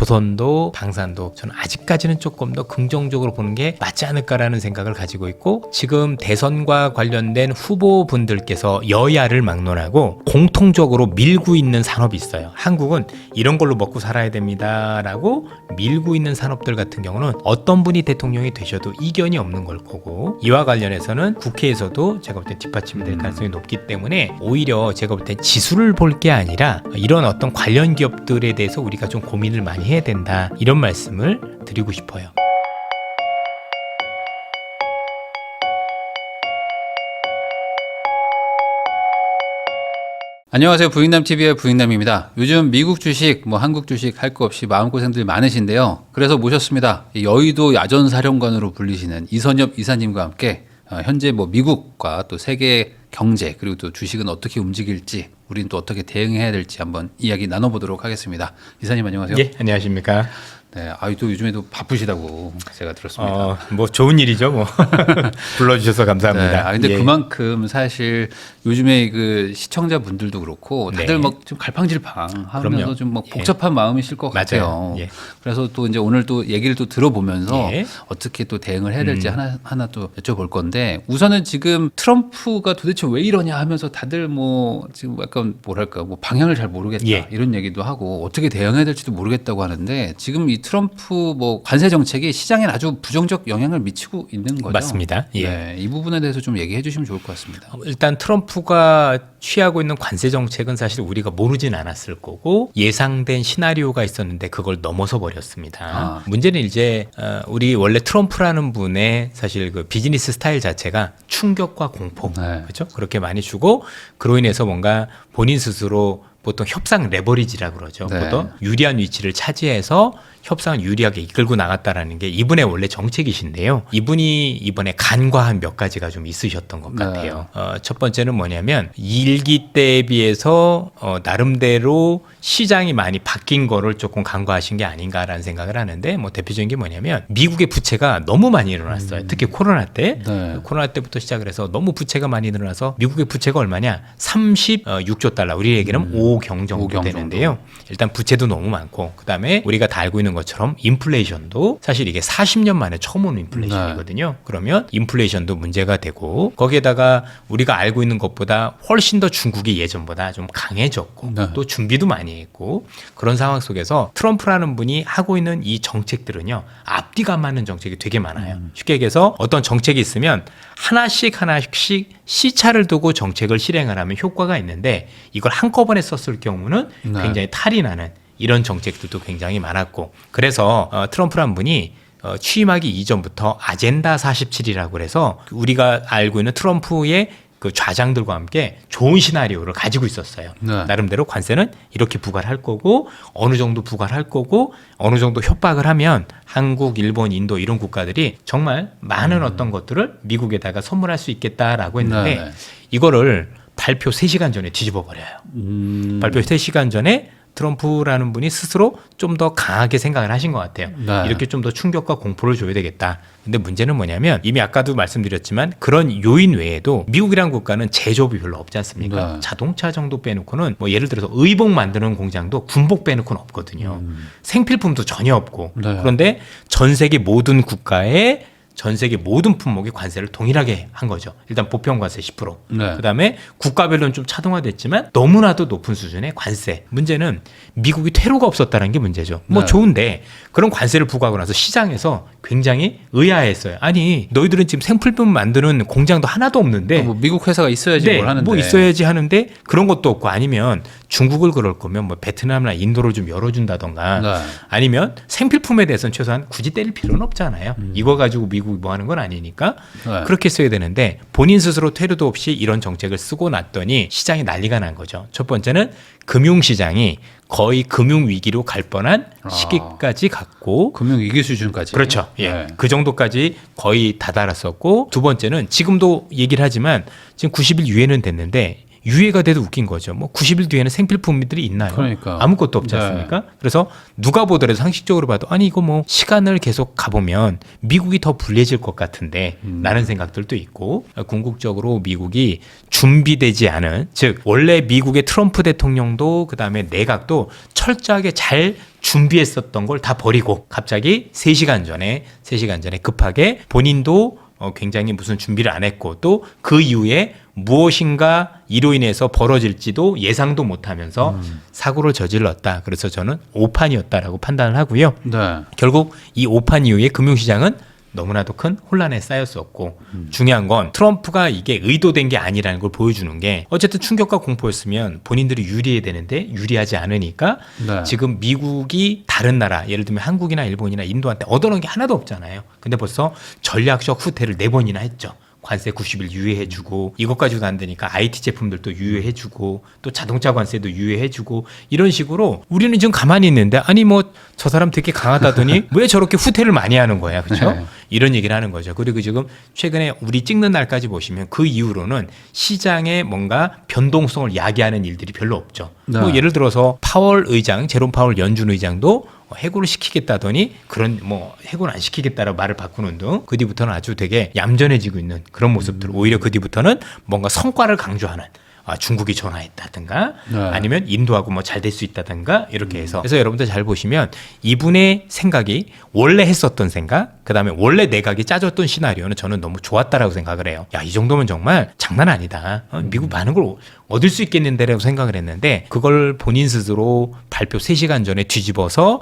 조선도 방산도 저는 아직까지는 조금 더 긍정적으로 보는 게 맞지 않을까라는 생각을 가지고 있고, 지금 대선과 관련된 후보분들께서 여야를 막론하고 공통적으로 밀고 있는 산업이 있어요. 한국은 이런 걸로 먹고 살아야 됩니다라고 밀고 있는 산업들 같은 경우는 어떤 분이 대통령이 되셔도 이견이 없는 걸 거고, 이와 관련해서는 국회에서도 제가 볼 때 뒷받침이 될 가능성이 높기 때문에 오히려 제가 볼 때 지수를 볼 게 아니라 이런 어떤 관련 기업들에 대해서 우리가 좀 고민을 많이 해야 된다, 이런 말씀을 드리고 싶어요. 안녕하세요. 부익남TV의 부익남입니다. 요즘 미국 주식, 한국 주식 할 거 없이 마음고생들 많으신데요. 그래서 모셨습니다. 여의도 야전사령관으로 불리시는 이선엽 이사님과 함께 현재 미국과 또 세계 경제, 그리고 또 주식은 어떻게 움직일지, 우리는 또 어떻게 대응해야 될지 한번 이야기 나눠보도록 하겠습니다. 이사님 안녕하세요. 예, 안녕하십니까. 네, 또 요즘에도 바쁘시다고 제가 들었습니다. 좋은 일이죠, 불러주셔서 감사합니다. 네, 근데 예. 그만큼 사실 요즘에 그 시청자분들도 그렇고 다들 네. 좀 갈팡질팡 하면서 그럼요. 좀 복잡한 마음이실 것 같아요. 예. 그래서 또 이제 오늘 또 얘기를 또 들어보면서 예. 어떻게 또 대응을 해야 될지 하나 또 여쭤볼 건데, 우선은 지금 트럼프가 도대체 왜 이러냐 하면서 다들 지금 약간 방향을 잘 모르겠다, 예. 이런 얘기도 하고 어떻게 대응해야 될지도 모르겠다고 하는데, 지금 이 트럼프 관세 정책이 시장에 아주 부정적 영향을 미치고 있는 거죠. 맞습니다. 예. 네, 이 부분에 대해서 좀 얘기해 주시면 좋을 것 같습니다. 일단 트럼프가 취하고 있는 관세 정책은 사실 우리가 모르진 않았을 거고, 예상된 시나리오가 있었는데 그걸 넘어서 버렸습니다. 문제는 이제 우리 원래 트럼프라는 분의 사실 그 비즈니스 스타일 자체가 충격과 공포, 네. 그렇죠? 그렇게 많이 주고, 그로 인해서 뭔가 본인 스스로 보통 협상 레버리지라고 그러죠. 네. 보통 유리한 위치를 차지해서 협상을 유리하게 이끌고 나갔다라는 게 이분의 원래 정책이신데요. 이분이 이번에 간과한 몇 가지가 좀 있으셨던 것 같아요. 첫 번째는 뭐냐면, 일기 때에 비해서 나름대로 시장이 많이 바뀐 거를 조금 간과하신 게 아닌가라는 생각을 하는데, 대표적인 게 뭐냐면 미국의 부채가 너무 많이 일어났어요. 특히 코로나 때. 네. 코로나 때부터 시작을 해서 너무 부채가 많이 늘어나서 미국의 부채가 얼마냐? 36조 달러. 우리 얘기는 5경 정도 5경 되는데요. 일단 부채도 너무 많고, 그다음에 우리가 다 알고 있는 것처럼 인플레이션도 사실 이게 40년 만에 처음 오는 인플레이션이거든요. 그러면 인플레이션도 문제가 되고, 거기에다가 우리가 알고 있는 것보다 훨씬 더 중국이 예전보다 좀 강해졌고, 또 준비도 많이 했고, 그런 상황 속에서 트럼프라는 분이 하고 있는 이 정책들은요, 앞뒤가 맞는 정책이 되게 많아요. 쉽게 얘기해서 어떤 정책이 있으면 하나씩 시차를 두고 정책을 실행을 하면 효과가 있는데, 이걸 한꺼번에 썼을 경우는 굉장히 탈이 나는 이런 정책들도 굉장히 많았고, 그래서 트럼프란 분이 취임하기 이전부터 아젠다 47이라고 해서 우리가 알고 있는 트럼프의 그 좌장들과 함께 좋은 시나리오를 가지고 있었어요. 네. 나름대로 관세는 이렇게 부과를 할 거고, 어느 정도 부과를 할 거고, 어느 정도 협박을 하면 한국, 일본, 인도 이런 국가들이 정말 많은 어떤 것들을 미국에다가 선물할 수 있겠다라고 했는데, 네. 이거를 발표 3시간 전에 뒤집어 버려요. 발표 3시간 전에 트럼프라는 분이 스스로 좀 더 강하게 생각을 하신 것 같아요. 네. 이렇게 좀 더 충격과 공포를 줘야 되겠다. 근데 문제는 뭐냐면, 이미 아까도 말씀드렸지만 그런 요인 외에도 미국이라는 국가는 제조업이 별로 없지 않습니까? 네. 자동차 정도 빼놓고는 예를 들어서 의복 만드는 공장도 군복 빼놓고는 없거든요. 생필품도 전혀 없고. 네. 그런데 전 세계 모든 국가에 전 세계 모든 품목의 관세를 동일하게 한 거죠. 일단 보편관세 10%. 네. 그다음에 국가별로는 좀 차등화됐지만 너무나도 높은 수준의 관세. 문제는 미국이 퇴로가 없었다는 게 문제죠. 네. 좋은데 그런 관세를 부과하고 나서 시장에서 굉장히 의아했어요. 아니, 너희들은 지금 생필품 만드는 공장도 하나도 없는데 미국 회사가 있어야지 뭘 하는데. 있어야지 하는데 그런 것도 없고, 아니면 중국을 그럴 거면 베트남이나 인도를 좀 열어준다던가, 네. 아니면 생필품에 대해서는 최소한 굳이 때릴 필요는 없잖아요. 이거 가지고 미국이 뭐 하는 건 아니니까. 네. 그렇게 써야 되는데 본인 스스로 퇴로도 없이 이런 정책을 쓰고 났더니 시장이 난리가 난 거죠. 첫 번째는 금융시장이 거의 금융위기로 갈 뻔한 시기까지 갔고, 금융위기 수준까지. 그렇죠. 예. 네. 그 정도까지 거의 다다랐었고, 두 번째는 지금도 얘기를 하지만 지금 90일 유예는 됐는데 유예가 돼도 웃긴 거죠. 뭐 90일 뒤에는 생필품들이 있나요? 그러니까. 아무것도 없지 않습니까? 그래서 누가 보더라도 상식적으로 봐도 아니 이거 뭐 시간을 계속 가보면 미국이 더 불리해질 것 같은데 라는 생각들도 있고 궁극적으로 미국이 준비되지 않은 즉 원래 미국의 트럼프 대통령도 그다음에 내각도 철저하게 잘 준비했었던 걸 다 버리고 갑자기 3시간 전에 급하게 본인도 굉장히 무슨 준비를 안 했고 또 그 이후에 무엇인가 이로 인해서 벌어질지도 예상도 못하면서 사고를 저질렀다. 그래서 저는 오판이었다라고 판단을 하고요. 네. 결국 이 오판 이후에 금융시장은 너무나도 큰 혼란에 쌓였었고 중요한 건 트럼프가 이게 의도된 게 아니라는 걸 보여주는 게 어쨌든 충격과 공포였으면 본인들이 유리해야 되는데 유리하지 않으니까 네. 지금 미국이 다른 나라 예를 들면 한국이나 일본이나 인도한테 얻어놓은 게 하나도 없잖아요. 근데 벌써 전략적 후퇴를 4번이나 했죠. 관세 90일 유예해주고 이것 가지고도 안 되니까 IT 제품들도 유예해주고 또 자동차 관세도 유예해주고 이런 식으로 우리는 지금 가만히 있는데 아니 뭐 저 사람 되게 강하다더니 왜 저렇게 후퇴를 많이 하는 거야, 그렇죠? 네. 이런 얘기를 하는 거죠. 그리고 지금 최근에 우리 찍는 날까지 보시면 그 이후로는 시장에 뭔가 변동성을 야기하는 일들이 별로 없죠. 네. 뭐 예를 들어서 파월 의장, 제롬 파월 연준 의장도 해고를 시키겠다더니 그런 뭐 해고는 안 시키겠다라고 말을 바꾸는 등 그 뒤부터는 아주 되게 얌전해지고 있는 그런 모습들. 오히려 그 뒤부터는 뭔가 성과를 강조하는 중국이 전화했다든가 네. 아니면 인도하고 뭐 잘 될 수 있다든가 이렇게 해서 그래서 여러분들 잘 보시면 이분의 생각이 원래 했었던 생각 그다음에 원래 내각이 짜줬던 시나리오는 저는 너무 좋았다라고 생각을 해요. 야, 이 정도면 정말 장난 아니다. 미국 많은 걸 얻을 수 있겠는데라고 생각을 했는데 그걸 본인 스스로 발표 3시간 전에 뒤집어서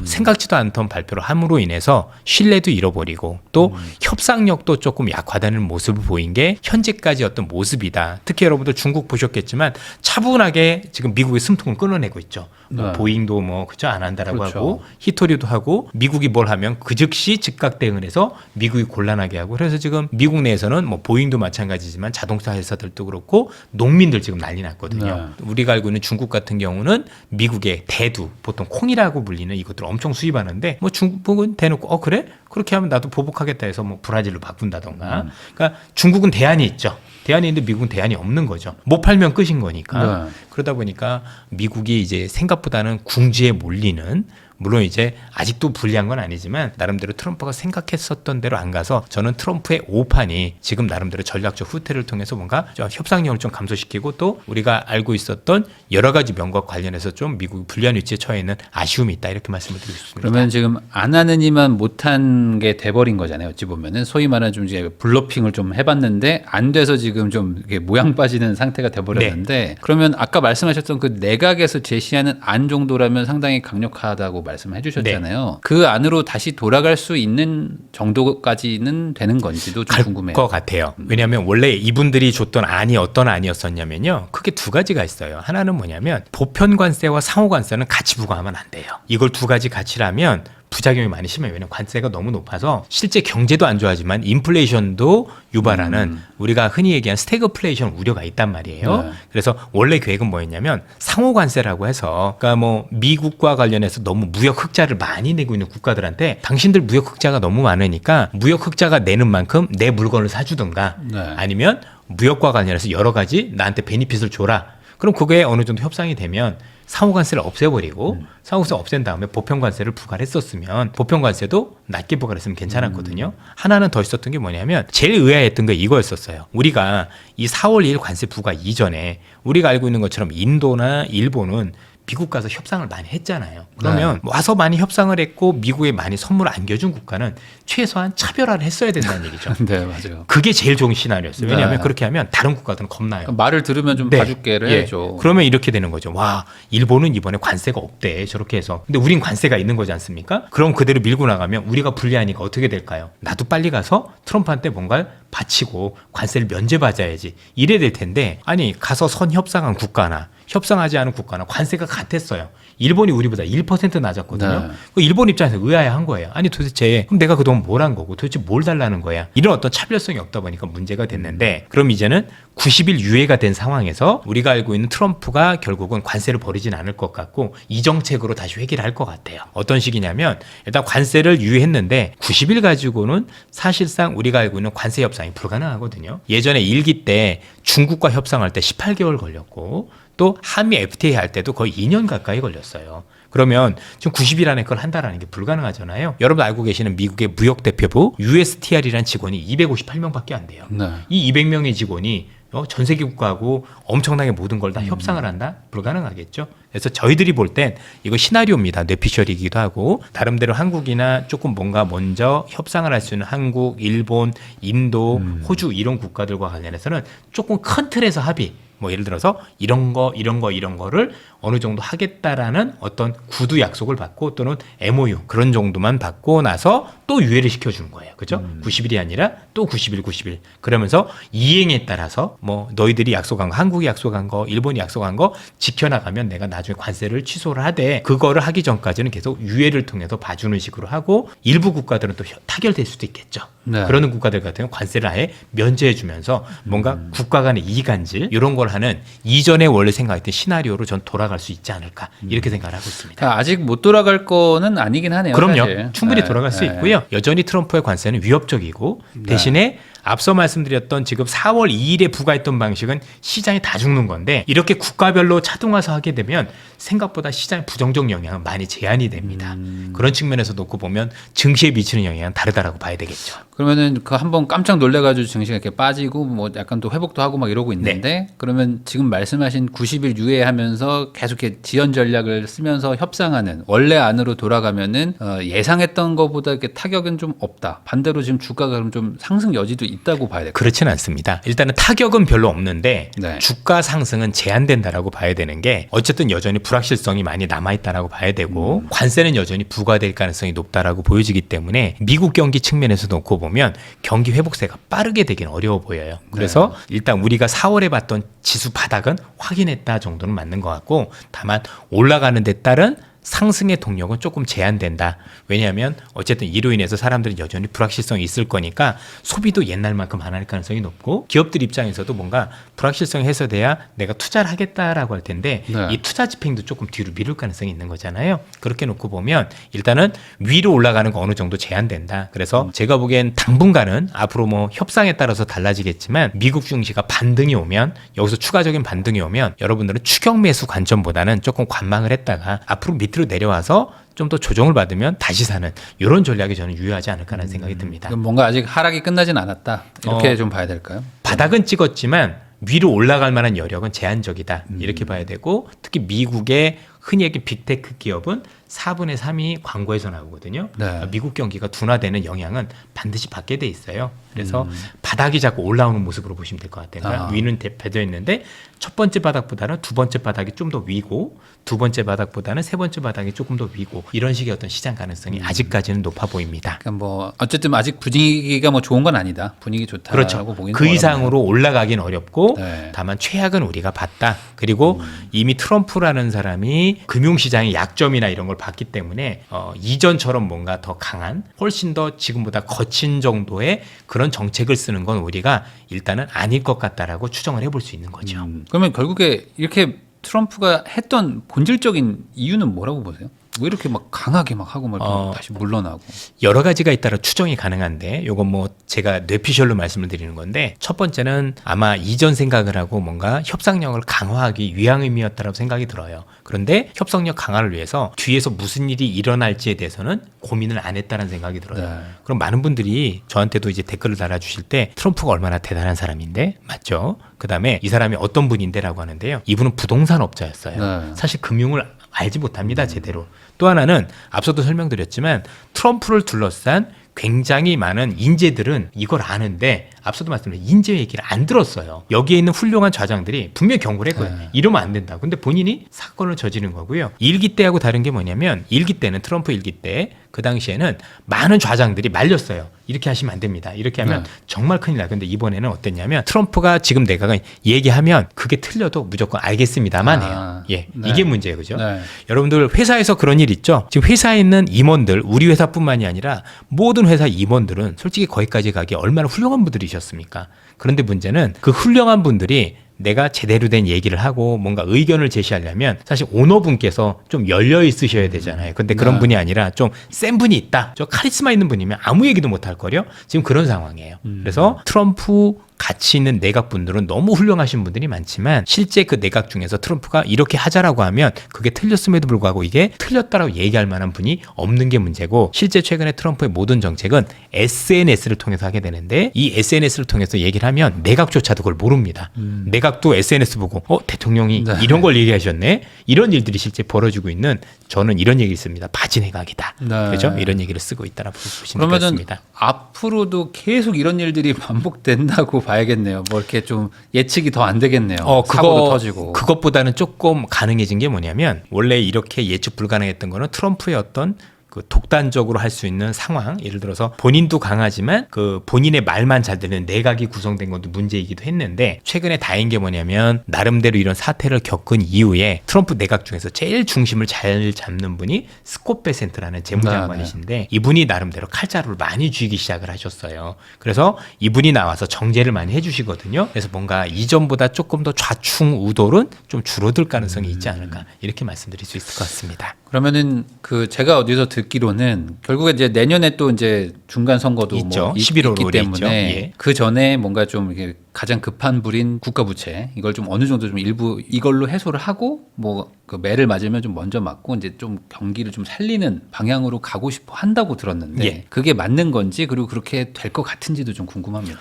생각지도 않던 발표를 함으로 인해서 신뢰도 잃어버리고 또 협상력도 조금 약화되는 모습을 보인 게 현재까지 어떤 모습이다. 특히 여러분들 중국 보셨겠지만 차분하게 지금 미국의 숨통을 끊어내고 있죠. 뭐 네. 보잉도 뭐 그죠 안 한다라고 그렇죠. 하고 히토리도 하고 미국이 뭘 하면 그 즉시 즉각 대응을 해서 미국이 곤란하게 하고 그래서 지금 미국 내에서는 뭐 보잉도 마찬가지지만 자동차 회사들도 그렇고 농민들 지금 난리 났거든요. 네. 우리가 알고 있는 중국 같은 경우는 미국의 대두 보통 콩이라고 불리는 이것들을 엄청 수입하는데 뭐 중국은 대놓고 그래? 그렇게 하면 나도 보복하겠다 해서 뭐 브라질로 바꾼다던가 그러니까 중국은 대안이 있죠. 대안이 있는데 미국은 대안이 없는 거죠. 못 팔면 끝인 거니까. 네. 그러다 보니까 미국이 이제 생각보다는 궁지에 몰리는 물론 이제 아직도 불리한 건 아니지만 나름대로 트럼프가 생각했었던 대로 안 가서 저는 트럼프의 오판이 지금 나름대로 전략적 후퇴를 통해서 뭔가 좀 협상력을 좀 감소시키고 또 우리가 알고 있었던 여러 가지 면과 관련해서 좀 미국이 불리한 위치에 처해 있는 아쉬움이 있다 이렇게 말씀을 드리고 싶습니다. 그러면 지금 안 하느니만 못한 게 돼버린 거잖아요. 어찌 보면은 소위 말하는 좀 이제 블러핑을 좀 해봤는데 안 돼서 지금 좀 이게 모양 빠지는 상태가 돼버렸는데 그러면 아까 말씀하셨던 그 내각에서 제시하는 안 정도라면 상당히 강력하다고 말씀해 주셨잖아요. 그 안으로 다시 돌아갈 수 있는 정도까지는 되는 건지도 좀 갈 궁금해요. 것 같아요. 왜냐하면 원래 이분들이 줬던 안이 어떤 안이었었냐면요. 크게 2가지가 있어요. 하나는 뭐냐면 보편 관세와 상호 관세는 같이 부과하면 안 돼요. 이걸 2가지 같이 하면 부작용이 많이 심해요. 왜냐하면 관세가 너무 높아서 실제 경제도 안 좋아하지만 인플레이션도 유발하는 우리가 흔히 얘기한 스태그플레이션 우려가 있단 말이에요. 네. 그래서 원래 계획은 뭐였냐면 상호 관세라고 해서 그러니까 뭐 미국과 관련해서 너무 무역 흑자를 많이 내고 있는 국가들한테 당신들 무역 흑자가 너무 많으니까 무역 흑자가 내는 만큼 내 물건을 사주든가 네. 아니면 무역과 관련해서 여러 가지 나한테 베니핏을 줘라. 그럼 그게 어느 정도 협상이 되면 상호관세를 없애버리고 상호관세 없앤 다음에 보편관세를 부과를 했었으면 보편관세도 낮게 부과를 했으면 괜찮았거든요. 하나는 더 있었던 게 뭐냐면 제일 의아했던 게 이거였었어요. 우리가 이 4월 1일 관세 부과 이전에 우리가 알고 있는 것처럼 인도나 일본은 미국 가서 협상을 많이 했잖아요. 그러면 와서 많이 협상을 했고 미국에 많이 선물을 안겨준 국가는 최소한 차별화를 했어야 된다는 얘기죠. 네, 맞아요. 그게 제일 좋은 시나리오였어요. 왜냐하면 네. 그렇게 하면 다른 국가들은 겁나요. 그러니까 말을 들으면 좀 네. 봐줄게를 예. 해야죠. 그러면 이렇게 되는 거죠. 와, 일본은 이번에 관세가 없대. 저렇게 해서. 근데 우린 관세가 있는 거지 않습니까? 그럼 그대로 밀고 나가면 우리가 불리하니까 어떻게 될까요? 나도 빨리 가서 트럼프한테 뭔가를 바치고 관세를 면제받아야지. 이래야 될 텐데 아니 가서 선 협상한 국가나 협상하지 않은 국가나 관세가 같았어요. 일본이 우리보다 1% 낮았거든요. 네. 그 일본 입장에서 의아해한 거예요. 아니 도대체 그럼 내가 그동안 뭘 한 거고 도대체 뭘 달라는 거야. 이런 어떤 차별성이 없다 보니까 문제가 됐는데 그럼 이제는 90일 유예가 된 상황에서 우리가 알고 있는 트럼프가 결국은 관세를 벌이진 않을 것 같고 이 정책으로 다시 회귀를 할 것 같아요. 어떤 식이냐면 일단 관세를 유예했는데 90일 가지고는 사실상 우리가 알고 있는 관세 협상이 불가능하거든요. 예전에 1기 때 중국과 협상할 때 18개월 걸렸고 또 한미 FTA 할 때도 거의 2년 가까이 걸렸어요. 그러면 지금 90일 안에 그걸 한다라는 게 불가능하잖아요. 여러분 알고 계시는 미국의 무역대표부 USTR이라는 직원이 258명밖에 안 돼요. 네. 이 200명의 직원이 전 세계 국가하고 엄청나게 모든 걸 다 협상을 한다? 불가능하겠죠. 그래서 저희들이 볼 땐 이거 시나리오입니다. 뇌피셜이기도 하고 나름대로 한국이나 조금 뭔가 먼저 협상을 할 수 있는 한국, 일본, 인도, 호주 이런 국가들과 관련해서는 조금 큰 틀에서 합의 뭐 예를 들어서 이런 거를 어느 정도 하겠다라는 어떤 구두 약속을 받고 또는 MOU 그런 정도만 받고 나서 또 유예를 시켜주는 거예요. 그죠? 90일이 아니라 또 90일. 그러면서 이행에 따라서 뭐 너희들이 약속한 거, 한국이 약속한 거, 일본이 약속한 거 지켜나가면 내가 나중에 관세를 취소를 하되 그거를 하기 전까지는 계속 유예를 통해서 봐주는 식으로 하고 일부 국가들은 또 타결될 수도 있겠죠. 네. 그러는 국가들 같은 경우 관세를 아예 면제해주면서 뭔가 국가 간의 이간질 이런 걸 하는 이전에 원래 생각했던 시나리오로 전 돌아갈 수 있지 않을까 이렇게 생각을 하고 있습니다. 아직 못 돌아갈 거는 아니긴 하네요. 그럼요. 사실. 충분히 네. 돌아갈 수 네. 있고요. 여전히 트럼프의 관세는 위협적이고 대신에 앞서 말씀드렸던 지금 4월 2일에 부과했던 방식은 시장이 다 죽는 건데 이렇게 국가별로 차등화해서 하게 되면 생각보다 시장의 부정적 영향은 많이 제한이 됩니다. 그런 측면에서 놓고 보면 증시에 미치는 영향은 다르다라고 봐야 되겠죠. 그러면은 그 한번 깜짝 놀래가지고 증시가 이렇게 빠지고 뭐 약간 또 회복도 하고 막 이러고 있는데 그러면 지금 말씀하신 90일 유예하면서 계속 이렇게 지연 전략을 쓰면서 협상하는 원래 안으로 돌아가면은 예상했던 것보다 이렇게 타격은 좀 없다. 반대로 지금 주가가 그럼 좀 상승 여지도 있다고 봐야 될까요? 그렇지는 않습니다. 일단은 타격은 별로 없는데 네. 주가 상승은 제한된다라고 봐야 되는 게 어쨌든 여전히 불확실성이 많이 남아있다라고 봐야 되고 관세는 여전히 부과될 가능성이 높다라고 보여지기 때문에 미국 경기 측면에서 놓고 보면 경기 회복세가 빠르게 되긴 어려워 보여요. 그래서 일단 우리가 4월에 봤던 지수 바닥은 확인했다 정도는 맞는 것 같고 다만 올라가는 데 따른 상승의 동력은 조금 제한된다. 왜냐하면 어쨌든 이로 인해서 사람들은 여전히 불확실성이 있을 거니까 소비도 옛날만큼 안 할 가능성이 높고 기업들 입장에서도 뭔가 불확실성이 해소돼야 내가 투자를 하겠다라고 할 텐데 네. 이 투자 집행도 조금 뒤로 미룰 가능성이 있는 거잖아요. 그렇게 놓고 보면 일단은 위로 올라가는 거 어느 정도 제한된다. 그래서 제가 보기엔 당분간은 앞으로 뭐 협상에 따라서 달라지겠지만 미국 증시가 반등이 오면 여기서 추가적인 반등이 오면 여러분들은 추격 매수 관점보다는 조금 관망을 했다가 앞으로 밑으로 내려와서 좀 더 조정을 받으면 다시 사는 이런 전략이 저는 유효하지 않을까라는 생각이 듭니다. 그럼 뭔가 아직 하락이 끝나진 않았다. 이렇게 좀 봐야 될까요? 바닥은 찍었지만 위로 올라갈 만한 여력은 제한적이다. 이렇게 봐야 되고 특히 미국의 흔히 얘기하는 빅테크 기업은 4분의 3이 광고에서 나오거든요. 네. 미국 경기가 둔화되는 영향은 반드시 받게 돼 있어요. 그래서 바닥이 자꾸 올라오는 모습으로 보시면 될 것 같아요. 그러니까 위는 배져 있는데 첫 번째 바닥보다는 두 번째 바닥이 좀 더 위고 두 번째 바닥보다는 세 번째 바닥이 조금 더 위고 이런 식의 어떤 시장 가능성이 아직까지는 높아 보입니다. 그러니까 뭐 어쨌든 아직 분위기가 뭐 좋은 건 아니다. 분위기 좋다라고 그렇죠. 보기는 그 이상으로 올라가긴 어렵고 네. 다만 최악은 우리가 봤다. 그리고 이미 트럼프라는 사람이 금융시장의 약점이나 이런 걸 봤기 때문에 이전처럼 뭔가 더 강한 훨씬 더 지금보다 거친 정도의 그런 정책을 쓰는 건 우리가 일단은 아닐 것 같다라고 추정을 해볼 수 있는 거죠. 그러면 결국에 이렇게 트럼프가 했던 본질적인 이유는 뭐라고 보세요? 왜 이렇게 막 강하게 막 하고 막 이렇게 다시 물러나고? 여러 가지가 있다라 추정이 가능한데 이건 뭐 제가 뇌피셜로 말씀을 드리는 건데 첫 번째는 아마 이전 생각을 하고 뭔가 협상력을 강화하기 위한 의미였다라고 생각이 들어요. 그런데 협상력 강화를 위해서 뒤에서 무슨 일이 일어날지에 대해서는 고민을 안 했다는 생각이 들어요. 네. 그럼 많은 분들이 저한테도 이제 댓글을 달아주실 때 트럼프가 얼마나 대단한 사람인데 맞죠? 그다음에 이 사람이 어떤 분인데라고 하는데요. 이분은 부동산 업자였어요. 네. 사실 금융을 알지 못합니다. 제대로. 또 하나는 앞서도 설명드렸지만 트럼프를 둘러싼 굉장히 많은 인재들은 이걸 아는데 앞서도 말씀드린 인재 얘기를 안 들었어요. 여기에 있는 훌륭한 좌장들이 분명히 경고를 했거든요. 네. 이러면 안 된다. 근데 본인이 사건을 저지른 거고요. 일기 때하고 다른 게 뭐냐면 일기 때는 트럼프 일기 때 그 당시에는 많은 좌장들이 말렸어요. 이렇게 하시면 안 됩니다. 이렇게 하면 네. 정말 큰일 나. 근데 이번에는 어땠냐면 트럼프가 지금 내가 얘기하면 그게 틀려도 무조건 알겠습니다만 해요. 예, 네. 이게 문제예요. 그죠? 네. 여러분들 회사에서 그런 일 있죠? 지금 회사에 있는 임원들, 우리 회사뿐만이 아니라 모든 회사 임원들은 솔직히 거기까지 가기 얼마나 훌륭한 분들이셨습니까? 그런데 문제는 그 훌륭한 분들이 내가 제대로 된 얘기를 하고 뭔가 의견을 제시하려면 사실 오너분께서 좀 열려 있으셔야 되잖아요. 근데 그런 네. 분이 아니라 좀 센 분이 있다. 저 카리스마 있는 분이면 아무 얘기도 못 할 거요. 지금 그런 상황이에요. 그래서 트럼프 가치 있는 내각 분들은 너무 훌륭하신 분들이 많지만 실제 그 내각 중에서 트럼프가 이렇게 하자라고 하면 그게 틀렸음에도 불구하고 이게 틀렸다라고 얘기할 만한 분이 없는 게 문제고 실제 최근에 트럼프의 모든 정책은 SNS를 통해서 하게 되는데 이 SNS를 통해서 얘기를 하면 내각조차도 그걸 모릅니다. 내각도 SNS 보고 대통령이 네. 이런 걸 얘기하셨네. 이런 일들이 실제 벌어지고 있는 저는 이런 얘기 있습니다. 바지 내각이다. 네. 그죠? 이런 얘기를 쓰고 있다라고 보시면 그러면은 되겠습니다. 앞으로도 계속 이런 일들이 반복된다고 봐야겠네요. 뭐 이렇게 좀 예측이 더 안 되겠네요. 사고도 터지고. 그것보다는 조금 가능해진 게 뭐냐면 원래 이렇게 예측 불가능했던 거는 트럼프의 어떤 그 독단적으로 할 수 있는 상황, 예를 들어서 본인도 강하지만 그 본인의 말만 잘 들리는 내각이 구성된 것도 문제이기도 했는데 최근에 다행인 게 뭐냐면 나름대로 이런 사태를 겪은 이후에 트럼프 내각 중에서 제일 중심을 잘 잡는 분이 스콧 베센트라는 재무장관이신데 이분이 나름대로 칼자루를 많이 쥐기 시작을 하셨어요. 그래서 이분이 나와서 정제를 많이 해주시거든요. 그래서 뭔가 이전보다 조금 더 좌충 우돌은 좀 줄어들 가능성이 있지 않을까 이렇게 말씀드릴 수 있을 것 같습니다. 그러면은 그 제가 어디서 듣기로는 결국에 이제 내년에 또 이제 중간 선거도 있죠. 뭐 11월 있기 롤에 때문에 있죠. 예. 그 전에 뭔가 좀 이게 가장 급한 불인 국가 부채 이걸 좀 어느 정도 좀 일부 이걸로 해소를 하고 뭐 그 매를 맞으면 좀 먼저 맞고 이제 좀 경기를 좀 살리는 방향으로 가고 싶어 한다고 들었는데 예. 그게 맞는 건지 그리고 그렇게 될 것 같은지도 좀 궁금합니다.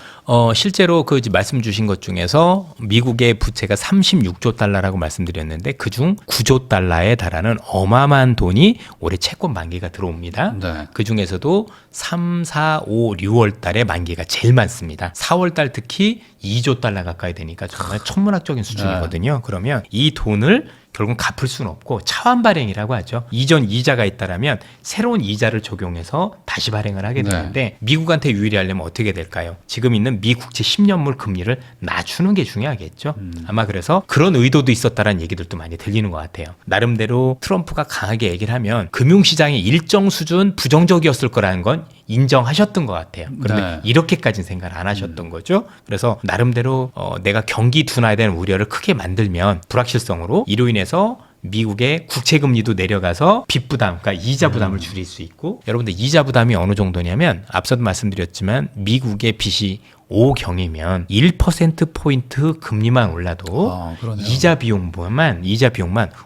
실제로 그 말씀 주신 것 중에서 미국의 부채가 36조 달러라고 말씀드렸는데 그중 9조 달러에 달하는 어마어마한 돈이 올해 채권 만기가 들어옵니다. 네. 그 중에서도 3, 4, 5, 6월 달에 만기가 제일 많습니다. 4월 달 특히 2조 달러 가까이 되니까 정말 천문학적인 수준이거든요. 그러면 이 돈을 결국 갚을 수는 없고 차환 발행이라고 하죠. 이전 이자가 있다라면 새로운 이자를 적용해서 다시 발행을 하게 되는데 미국한테 유리하려면 어떻게 될까요? 지금 있는 미 국채 10년물 금리를 낮추는 게 중요하겠죠. 아마 그래서 그런 의도도 있었다라는 얘기들도 많이 들리는 것 같아요. 나름대로 트럼프가 강하게 얘기를 하면 금융시장이 일정 수준 부정적이었을 거라는 건 인정하셨던 것 같아요. 그런데 이렇게까지는 생각을 안 하셨던 거죠. 그래서 나름대로 내가 경기 둔화에 대한 우려를 크게 만들면 불확실성으로 이로 인해서 미국의 국채 금리도 내려가서 빚 부담, 그러니까 이자 부담을 줄일 수 있고 여러분들 이자 부담이 어느 정도냐면 앞서도 말씀드렸지만 미국의 빚이 5경이면 1%포인트 금리만 올라도 이자 비용만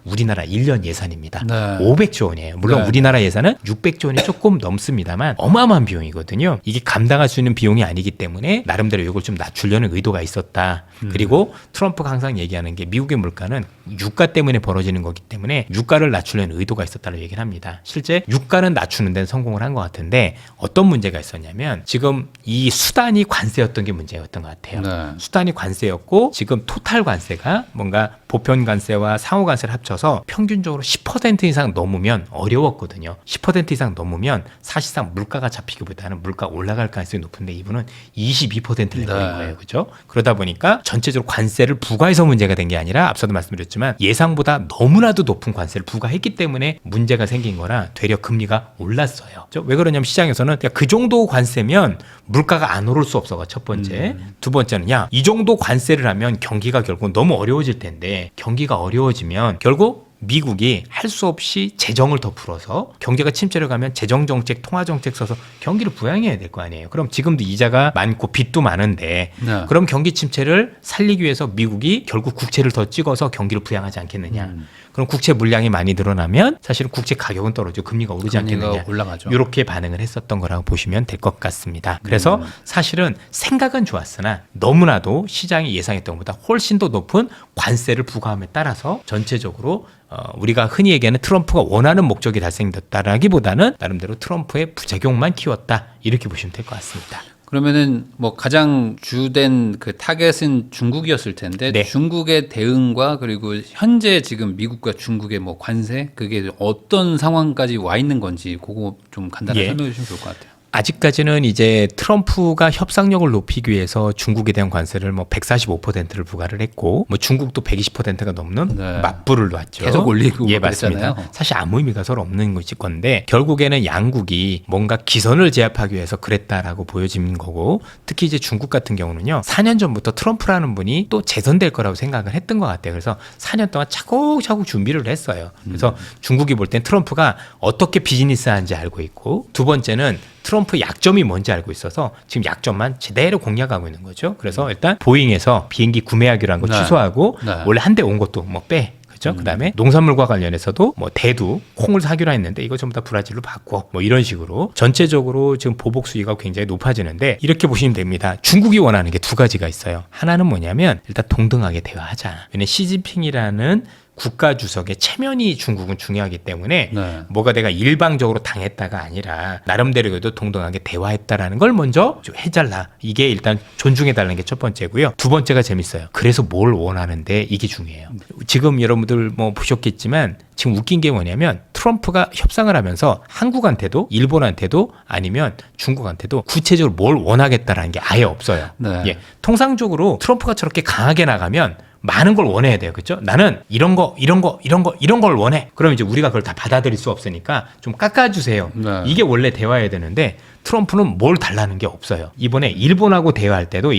우리나라 1년 예산입니다. 네. 500조 원이에요. 물론 네. 우리나라 예산은 600조 원이 조금 넘습니다만 어마어마한 비용이거든요. 이게 감당할 수 있는 비용이 아니기 때문에 나름대로 이걸 좀 낮추려는 의도가 있었다. 그리고 트럼프가 항상 얘기하는 게 미국의 물가는 유가 때문에 벌어지는 거기 때문에 유가를 낮추려는 의도가 있었다고 얘기를 합니다. 실제 유가는 낮추는 데는 성공을 한 것 같은데 어떤 문제가 있었냐면 지금 이 수단이 관세였던 게 문제였던 것 같아요. 네. 수단이 관세였고 지금 토탈 관세가 뭔가 보편 관세와 상호 관세를 합쳐서 평균적으로 10% 이상 넘으면 어려웠거든요. 10% 이상 넘으면 사실상 물가가 잡히기보다는 물가 올라갈 가능성이 높은데 이분은 22%를 내버린 거예요. 그죠? 그러다 보니까 전체적으로 관세를 부과해서 문제가 된 게 아니라 앞서도 말씀드렸지만 예상보다 너무나도 높은 관세를 부과했기 때문에 문제가 생긴 거라 되려 금리가 올랐어요. 왜 그러냐면 시장에서는 그 정도 관세면 물가가 안 오를 수 없어가 첫 번째. 두 번째는 이 정도 관세를 하면 경기가 결국 너무 어려워질 텐데 경기가 어려워지면 결국 미국이 할 수 없이 재정을 더 풀어서 경제가 침체를 가면 재정정책, 통화정책 써서 경기를 부양해야 될 거 아니에요. 그럼 지금도 이자가 많고 빚도 많은데 그럼 경기 침체를 살리기 위해서 미국이 결국 국채를 더 찍어서 경기를 부양하지 않겠느냐. 그럼 국채 물량이 많이 늘어나면 사실은 국채 가격은 떨어지고 금리가 오르지 않겠느냐. 올라가죠. 이렇게 반응을 했었던 거라고 보시면 될 것 같습니다. 그래서 사실은 생각은 좋았으나 너무나도 시장이 예상했던 것보다 훨씬 더 높은 관세를 부과함에 따라서 전체적으로 우리가 흔히 얘기하는 트럼프가 원하는 목적이 달성됐다라기보다는 나름대로 트럼프의 부작용만 키웠다 이렇게 보시면 될 것 같습니다. 그러면은 뭐 가장 주된 그 타겟은 중국이었을 텐데 네. 중국의 대응과 그리고 현재 지금 미국과 중국의 뭐 관세 그게 어떤 상황까지 와 있는 건지 그거 좀 간단하게 예. 설명해 주시면 좋을 것 같아요. 아직까지는 이제 트럼프가 협상력을 높이기 위해서 중국에 대한 관세를 뭐 145%를 부과를 했고 뭐 중국도 120%가 넘는 네. 맞불을 놨죠. 계속 올리고 예, 그랬잖아요. 맞습니다. 사실 아무 의미가 서로 없는 것일 건데 결국에는 양국이 뭔가 기선을 제압하기 위해서 그랬다라고 보여진 거고 특히 이제 중국 같은 경우는요. 4년 전부터 트럼프라는 분이 또 재선될 거라고 생각을 했던 것 같아요. 그래서 4년 동안 차곡차곡 준비를 했어요. 그래서 중국이 볼 땐 트럼프가 어떻게 비즈니스 하는지 알고 있고 두 번째는 트럼프 약점이 뭔지 알고 있어서 지금 약점만 제대로 공략하고 있는 거죠. 그래서 일단 보잉에서 비행기 구매하기로 한 거 네. 취소하고 네. 원래 한 대 온 것도 뭐 빼. 그죠? 그다음에 농산물과 관련해서도 뭐 대두, 콩을 사기로 했는데 이거 전부 다 브라질로 바꿔. 뭐 이런 식으로 전체적으로 지금 보복 수위가 굉장히 높아지는데 이렇게 보시면 됩니다. 중국이 원하는 게 두 가지가 있어요. 하나는 뭐냐면 일단 동등하게 대화하자. 왜냐면 시진핑이라는 국가 주석의 체면이 중국은 중요하기 때문에 네. 뭐가 내가 일방적으로 당했다가 아니라 나름대로 그래도 동등하게 대화했다라는 걸 먼저 좀 해달라. 이게 일단 존중해달라는 게 첫 번째고요. 두 번째가 재밌어요. 그래서 뭘 원하는데 이게 중요해요. 지금 여러분들 뭐 보셨겠지만 지금 웃긴 게 뭐냐면 트럼프가 협상을 하면서 한국한테도 일본한테도 아니면 중국한테도 구체적으로 뭘 원하겠다라는 게 아예 없어요. 네. 예. 통상적으로 트럼프가 저렇게 강하게 나가면 많은 걸 원해야 돼요. 그렇죠? 나는 이런 걸 원해. 그럼 이제 우리가 그걸 다 받아들일 수 없으니까 좀 깎아주세요. 네. 이게 원래 대화해야 되는데 트럼프는 뭘 달라는 게 없어요. 이번에 일본하고 대화할 때도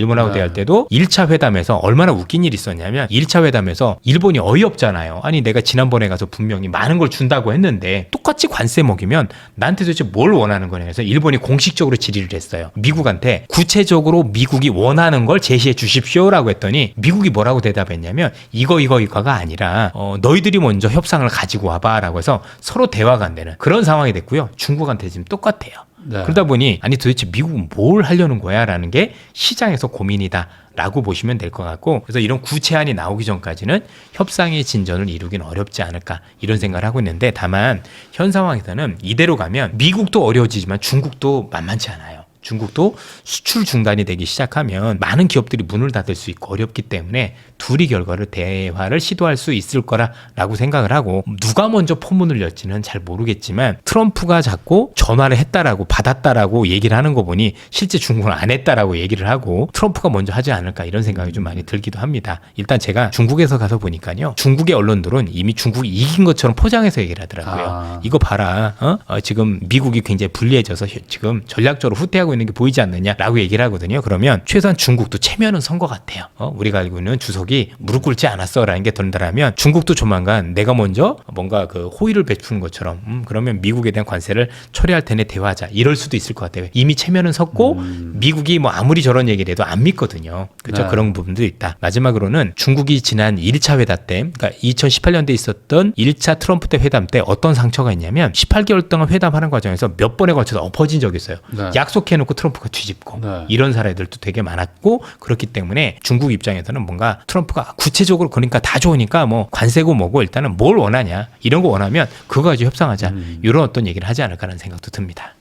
1차 회담에서 얼마나 웃긴 일이 있었냐면 1차 회담에서 일본이 어이없잖아요. 아니 내가 지난번에 가서 분명히 많은 걸 준다고 했는데 똑같이 관세 먹이면 나한테 도대체 뭘 원하는 거냐 해서 일본이 공식적으로 질의를 했어요. 미국한테 구체적으로 미국이 원하는 걸 제시해 주십시오라고 했더니 미국이 뭐라고 대답했냐면 이거가 아니라 너희들이 먼저 협상을 가지고 와봐라고 해서 서로 대화가 안 되는 그런 상황이 됐고요. 중국한테 지금 똑같아요. 네. 그러다 보니 아니 도대체 미국은 뭘 하려는 거야 라는 게 시장에서 고민이다 라고 보시면 될 것 같고 그래서 이런 구체안이 나오기 전까지는 협상의 진전을 이루긴 어렵지 않을까 이런 생각을 하고 있는데 다만 현 상황에서는 이대로 가면 미국도 어려워지지만 중국도 만만치 않아요. 중국도 수출 중단이 되기 시작하면 많은 기업들이 문을 닫을 수 있고 어렵기 때문에 둘이 결과를 대화를 시도할 수 있을 거라고 생각을 하고 누가 먼저 포문을 열지는 잘 모르겠지만 트럼프가 자꾸 전화를 했다라고 받았다라고 얘기를 하는 거 보니 실제 중국은 안 했다라고 얘기를 하고 트럼프가 먼저 하지 않을까 이런 생각이 좀 많이 들기도 합니다. 일단 제가 중국에서 가서 보니까요. 중국의 언론들은 이미 중국이 이긴 것처럼 포장해서 얘기를 하더라고요. 이거 봐라. 지금 미국이 굉장히 불리해져서 지금 전략적으로 후퇴하고 있는 게 보이지 않느냐라고 얘기를 하거든요. 그러면 최소한 중국도 체면은 선 것 같아요. 우리가 알고 있는 주석이 무릎 꿇지 않았어라는 게 든다라면 중국도 조만간 내가 먼저 뭔가 그 호의를 베푸는 것처럼 그러면 미국에 대한 관세를 처리할 테네 대화하자 이럴 수도 있을 것 같아요. 이미 체면은 섰고 미국이 뭐 아무리 저런 얘기를 해도 안 믿거든요. 그렇죠? 네. 그런 부분도 있다. 마지막으로는 중국이 지난 1차 회담 때 그러니까 2018년도에 있었던 1차 트럼프 때 회담 때 어떤 상처가 있냐면 18개월 동안 회담하는 과정에서 몇 번에 걸쳐서 엎어진 적이 있어요. 네. 약속해놓고 트럼프가 뒤집고 네. 이런 사례들도 되게 많았고 그렇기 때문에 중국 입장에서는 뭔가 트럼프가 구체적으로 그러니까 다 좋으니까 뭐 관세고 뭐고 일단은 뭘 원하냐 이런 거 원하면 그거 가지고 협상하자 이런 어떤 얘기를 하지 않을까라는 생각도 듭니다.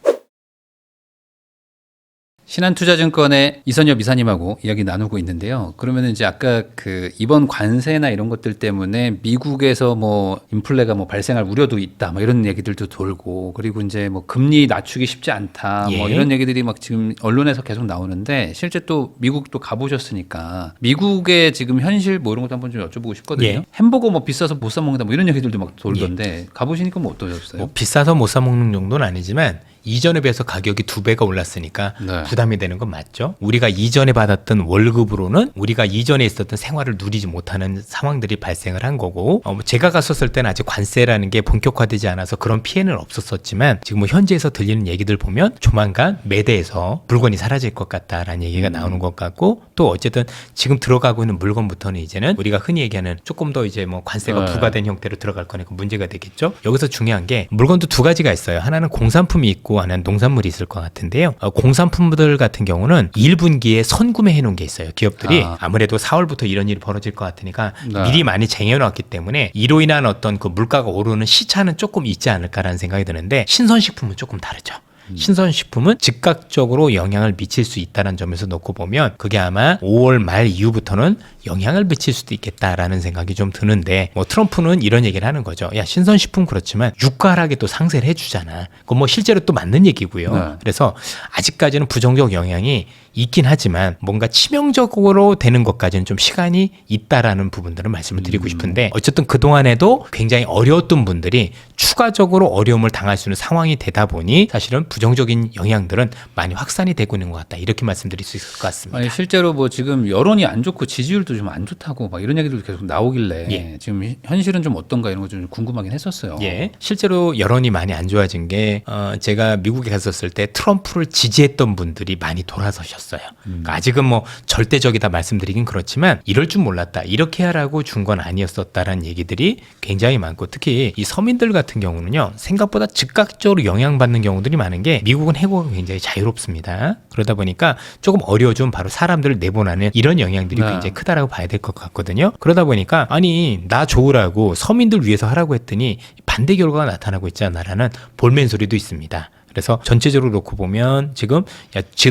신한투자증권의 이선엽 이사님하고 이야기 나누고 있는데요. 그러면 이제 아까 그 이번 관세나 이런 것들 때문에 미국에서 뭐 인플레가 뭐 발생할 우려도 있다, 뭐 이런 얘기들도 돌고 그리고 이제 뭐 금리 낮추기 쉽지 않다, 뭐 예. 이런 얘기들이 막 지금 언론에서 계속 나오는데 실제 또 미국도 가보셨으니까 미국의 지금 현실 뭐 이런 것도 한번 좀 여쭤보고 싶거든요. 예. 햄버거 뭐 비싸서 못 사 먹는다, 뭐 이런 얘기들도 막 돌던데 가보시니까 뭐 어떠셨어요? 뭐 비싸서 못 사 먹는 정도는 아니지만 이전에 비해서 가격이 2배가 올랐으니까 네. 부담이 되는 건 맞죠. 우리가 이전에 받았던 월급으로는 우리가 이전에 있었던 생활을 누리지 못하는 상황들이 발생을 한 거고 제가 갔었을 때는 아직 관세라는 게 본격화되지 않아서 그런 피해는 없었지만 지금 뭐 현지에서 들리는 얘기들 보면 조만간 매대에서 물건이 사라질 것 같다라는 얘기가 나오는 것 같고 또 어쨌든 지금 들어가고 있는 물건부터는 이제는 우리가 흔히 얘기하는 조금 더 이제 뭐 관세가 네. 부과된 형태로 들어갈 거니까 문제가 되겠죠. 여기서 중요한 게 물건도 두 가지가 있어요. 하나는 공산품이 있고 하나는 농산물이 있을 것 같은데요. 공산품들 같은 경우는 1분기에 선구매해 놓은 게 있어요. 기업들이 아무래도 4월부터 이런 일이 벌어질 것 같으니까 네. 미리 많이 쟁여놨기 때문에 이로 인한 어떤 그 물가가 오르는 시차는 조금 있지 않을까라는 생각이 드는데 신선식품은 조금 다르죠. 신선식품은 즉각적으로 영향을 미칠 수 있다는 점에서 놓고 보면 그게 아마 5월 말 이후부터는 영향을 미칠 수도 있겠다라는 생각이 좀 드는데 뭐 트럼프는 이런 얘기를 하는 거죠. 야, 신선식품 그렇지만 유가 하락에 또 상세를 해주잖아. 그건 뭐 실제로 또 맞는 얘기고요. 네. 그래서 아직까지는 부정적 영향이 있긴 하지만 뭔가 치명적으로 되는 것까지는 좀 시간이 있다라는 부분들을 말씀을 드리고 싶은데 어쨌든 그동안에도 굉장히 어려웠던 분들이 추가적으로 어려움을 당할 수 있는 상황이 되다 보니 사실은 부정적인 영향들은 많이 확산이 되고 있는 것 같다. 이렇게 말씀드릴 수 있을 것 같습니다. 아니 실제로 뭐 지금 여론이 안 좋고 지지율도 좀 안 좋다고 막 이런 얘기도 계속 나오길래 예. 지금 현실은 좀 어떤가 이런 거 좀 궁금하긴 했었어요. 예, 실제로 여론이 많이 안 좋아진 게 제가 미국에 갔었을 때 트럼프를 지지했던 분들이 많이 돌아서셨어요. 그러니까 아직은 뭐 절대적이다 말씀드리긴 그렇지만 이럴 줄 몰랐다. 이렇게 하라고 준 건 아니었었다라는 얘기들이 굉장히 많고 특히 이 서민들 같은 경우는요. 생각보다 즉각적으로 영향받는 경우들이 많은 게 미국은 해고가 굉장히 자유롭습니다. 그러다 보니까 조금 어려워진 바로 사람들을 내보내는 이런 영향들이 네. 굉장히 크다라고 봐야 될 것 같거든요. 그러다 보니까 아니 나 좋으라고 서민들 위해서 하라고 했더니 반대 결과가 나타나고 있잖아라는 볼멘 소리도 있습니다. 그래서 전체적으로 놓고 보면 지금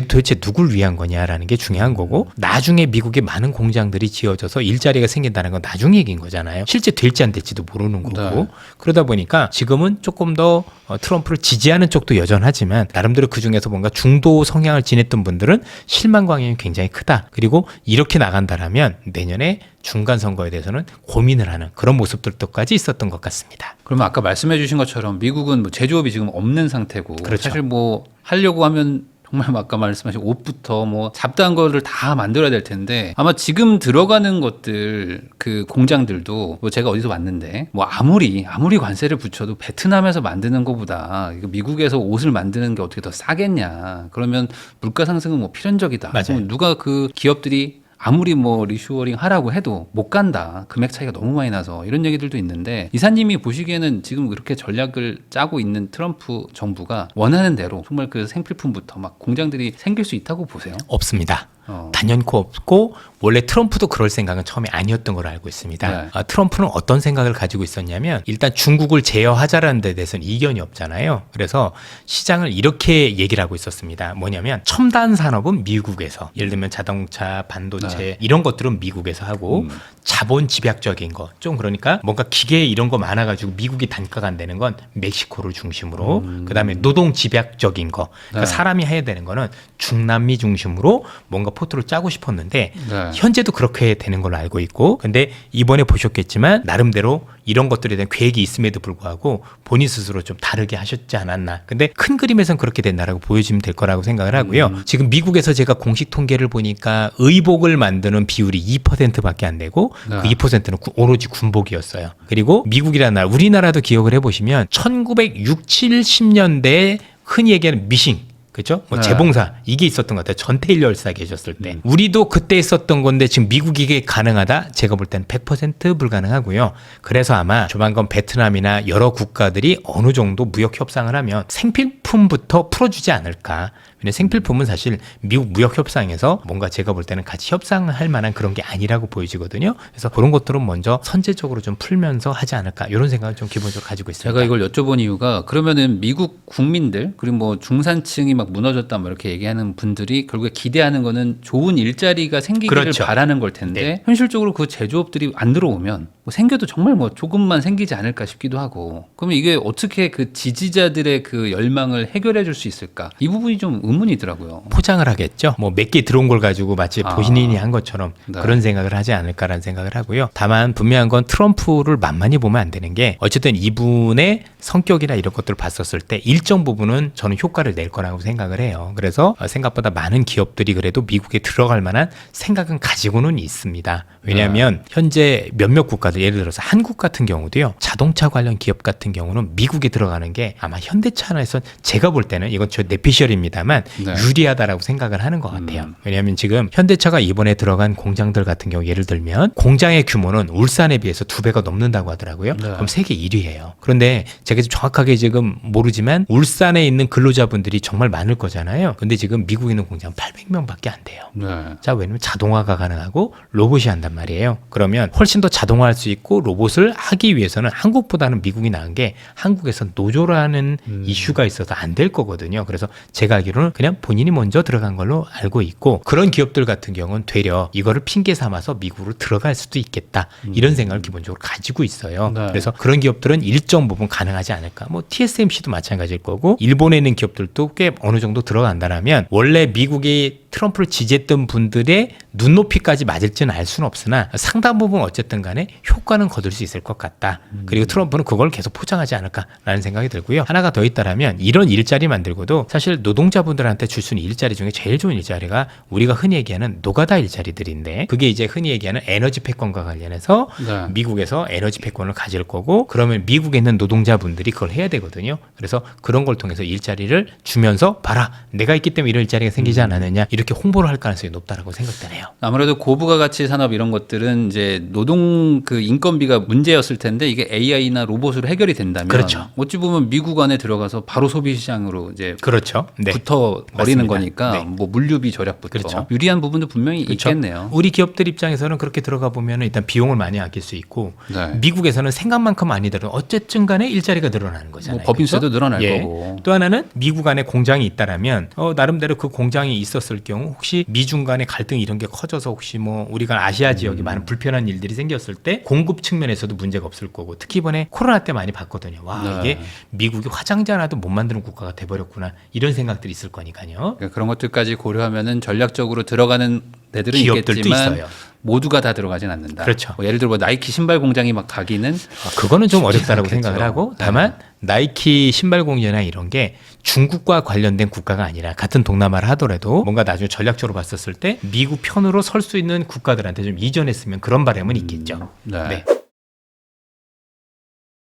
도대체 누굴 위한 거냐라는 게 중요한 거고 나중에 미국에 많은 공장들이 지어져서 일자리가 생긴다는 건 나중 얘기인 거잖아요. 실제 될지 안 될지도 모르는 거고 네. 그러다 보니까 지금은 조금 더 트럼프를 지지하는 쪽도 여전하지만 나름대로 그중에서 뭔가 중도 성향을 지냈던 분들은 실망감이 굉장히 크다. 그리고 이렇게 나간다라면 내년에 중간 선거에 대해서는 고민을 하는 그런 모습들도까지 있었던 것 같습니다. 그러면 아까 말씀해 주신 것처럼 미국은 뭐 제조업이 지금 없는 상태고 그렇죠. 사실 뭐 하려고 하면 정말 뭐 아까 말씀하신 옷부터 뭐 잡다한 거를 다 만들어야 될 텐데 아마 지금 들어가는 것들 그 공장들도 뭐 제가 어디서 봤는데 뭐 아무리 관세를 붙여도 베트남에서 만드는 것보다 이거 미국에서 옷을 만드는 게 어떻게 더 싸겠냐. 그러면 물가 상승은 뭐 필연적이다. 맞아요. 그러면 누가 그 기업들이 아무리 뭐 리슈어링 하라고 해도 못 간다. 금액 차이가 너무 많이 나서 이런 얘기들도 있는데 이사님이 보시기에는 지금 그렇게 전략을 짜고 있는 트럼프 정부가 원하는 대로 정말 그 생필품부터 막 공장들이 생길 수 있다고 보세요? 없습니다. 단연코 없고 원래 트럼프도 그럴 생각은 처음에 아니었던 걸로 알고 있습니다. 네. 트럼프는 어떤 생각을 가지고 있었냐면 일단 중국을 제어하자라는 데 대해서는 이견이 없잖아요. 그래서 시장을 이렇게 얘기를 하고 있었습니다. 뭐냐면 첨단 산업은 미국에서 예를 들면 자동차, 반도체 이런 것들은 미국에서 하고 자본 집약적인 거 좀 그러니까 뭔가 기계 이런 거 많아가지고 미국이 단가가 안 되는 건 멕시코를 중심으로 그다음에 노동 집약적인 거 그러니까 사람이 해야 되는 거는 중남미 중심으로 뭔가 포트를 짜고 싶었는데 네. 현재도 그렇게 되는 걸로 알고 있고 근데 이번에 보셨겠지만 나름대로 이런 것들에 대한 계획이 있음에도 불구하고 본인 스스로 좀 다르게 하셨지 않았나. 근데 큰 그림에서는 그렇게 된다라고 보여지면 될 거라고 생각을 하고요. 지금 미국에서 제가 공식 통계를 보니까 의복을 만드는 비율이 2%밖에 안 되고 네. 그 2%는 오로지 군복이었어요. 그리고 미국이라는 나라, 우리나라도 기억을 해보시면 1960, 70년대에 흔히 얘기하는 미싱 그죠? 뭐 네. 재봉사 이게 있었던 것 같아요. 전태일 열사 계셨을 때. 우리도 그때 있었던 건데 지금 미국이 이게 가능하다? 제가 볼 때는 100% 불가능하고요. 그래서 아마 조만간 베트남이나 여러 국가들이 어느 정도 무역 협상을 하면 생필품부터 풀어주지 않을까. 왜냐면 생필품은 사실 미국 무역 협상에서 뭔가 제가 볼 때는 같이 협상할 만한 그런 게 아니라고 보여지거든요. 그래서 그런 것들은 먼저 선제적으로 좀 풀면서 하지 않을까. 이런 생각을 좀 기본적으로 가지고 있습니다. 제가 이걸 여쭤본 이유가 그러면은 미국 국민들 그리고 뭐 중산층이 막 무너졌다 뭐 이렇게 얘기하는 분들이 결국에 기대하는 거는 좋은 일자리가 생기기를 그렇죠. 바라는 걸 텐데 네. 현실적으로 그 제조업들이 안 들어오면 뭐 생겨도 정말 뭐 조금만 생기지 않을까 싶기도 하고 그러면 이게 어떻게 그 지지자들의 그 열망을 해결해 줄 수 있을까 이 부분이 좀 의문이더라고요. 포장을 하겠죠. 뭐 몇 개 들어온 걸 가지고 마치 본인이 한 것처럼 네. 그런 생각을 하지 않을까라는 생각을 하고요. 다만 분명한 건 트럼프를 만만히 보면 안 되는 게 어쨌든 이분의 성격이나 이런 것들을 봤었을 때 일정 부분은 저는 효과를 낼 거라고 생각을 해요. 그래서 생각보다 많은 기업들이 그래도 미국에 들어갈 만한 생각은 가지고는 있습니다. 왜냐하면 현재 몇몇 국가들 예를 들어서 한국 같은 경우도요. 자동차 관련 기업 같은 경우는 미국에 들어가는 게 아마 현대차에선 제가 볼 때는 이건 저 내피셜입니다만 네. 유리하다라고 생각을 하는 것 같아요. 왜냐하면 지금 현대차가 이번에 들어간 공장들 같은 경우 예를 들면 공장의 규모는 울산에 비해서 2배가 넘는다고 하더라고요. 네. 그럼 세계 1위예요. 그런데 제가 정확하게 지금 모르지만 울산에 있는 근로자분들이 정말 많을 거잖아요. 근데 지금 미국에 있는 공장 800명밖에 안 돼요. 네. 자, 왜냐면 자동화가 가능하고 로봇이 한단 말이에요. 그러면 훨씬 더 자동화할 수 수 있고 로봇을 하기 위해서는 한국보다는 미국이 나은 게 한국에서 노조라는 이슈가 있어서 안 될 거거든요. 그래서 제가 알기로는 그냥 본인이 먼저 들어간 걸로 알고 있고 그런 기업들 같은 경우는 되려 이거를 핑계 삼아서 미국으로 들어갈 수도 있겠다. 이런 생각을 기본적으로 가지고 있어요. 네. 그래서 그런 기업들은 일정 부분 가능하지 않을까. 뭐 TSMC도 마찬가지일 거고 일본에 있는 기업들도 꽤 어느 정도 들어간다라면 원래 미국이 트럼프를 지지했던 분들의 눈높이까지 맞을지는 알 수는 없으나 상당 부분 어쨌든 간에 효과는 거둘 수 있을 것 같다. 그리고 트럼프는 그걸 계속 포장하지 않을까라는 생각이 들고요. 하나가 더 있다라면 이런 일자리 만들고도 사실 노동자분들한테 줄 수 있는 일자리 중에 제일 좋은 일자리가 우리가 흔히 얘기하는 노가다 일자리들인데 그게 이제 흔히 얘기하는 에너지 패권과 관련해서 네. 미국에서 에너지 패권을 가질 거고 그러면 미국에 있는 노동자분들이 그걸 해야 되거든요. 그래서 그런 걸 통해서 일자리를 주면서 봐라 내가 있기 때문에 이런 일자리가 생기지 않았느냐 이렇게 홍보를 할 가능성이 높다라고 생각되네요. 아무래도 고부가 가치 산업 이런 것들은 이제 노동 그 인건비가 문제였을 텐데 이게 AI나 로봇으로 해결이 된다면 그렇죠. 어찌 보면 미국 안에 들어가서 바로 소비 시장으로 이제 그렇죠. 네. 붙어 버리는 맞습니다. 거니까 네. 뭐 물류비 절약부터 그렇죠. 유리한 부분도 분명히 그렇죠. 있겠네요. 우리 기업들 입장에서는 그렇게 들어가 보면 일단 비용을 많이 아낄 수 있고 네. 미국에서는 생각만큼 안 들어 어쨌든 간에 일자리가 늘어나는 거잖아요. 뭐 법인세도 그렇죠? 늘어날 예. 거고. 또 하나는 미국 안에 공장이 있다라면 나름대로 그 공장이 있었을 경우 혹시 미중 간의 갈등 이런 게 커져서 혹시 뭐 우리가 아시아 지역에 많은 불편한 일들이 생겼을 때 공급 측면에서도 문제가 없을 거고 특히 이번에 코로나 때 많이 봤거든요. 와 네. 이게 미국이 화장지 하나도 못 만드는 국가가 돼버렸구나 이런 생각들이 있을 거니까요. 그러니까 그런 것들까지 고려하면은 전략적으로 들어가는 데들은 기업들도 있겠지만 있어요. 모두가 다 들어가진 않는다. 그렇죠. 뭐 예를 들어 뭐 나이키 신발 공장이 막 가기는 그거는 좀 어렵다라고 않겠죠. 생각을 하고 네. 다만 나이키 신발 공장이나 이런 게 중국과 관련된 국가가 아니라 같은 동남아를 하더라도 뭔가 나중에 전략적으로 봤었을 때 미국 편으로 설 수 있는 국가들한테 좀 이전했으면 그런 바람은 있겠죠. 네. 네.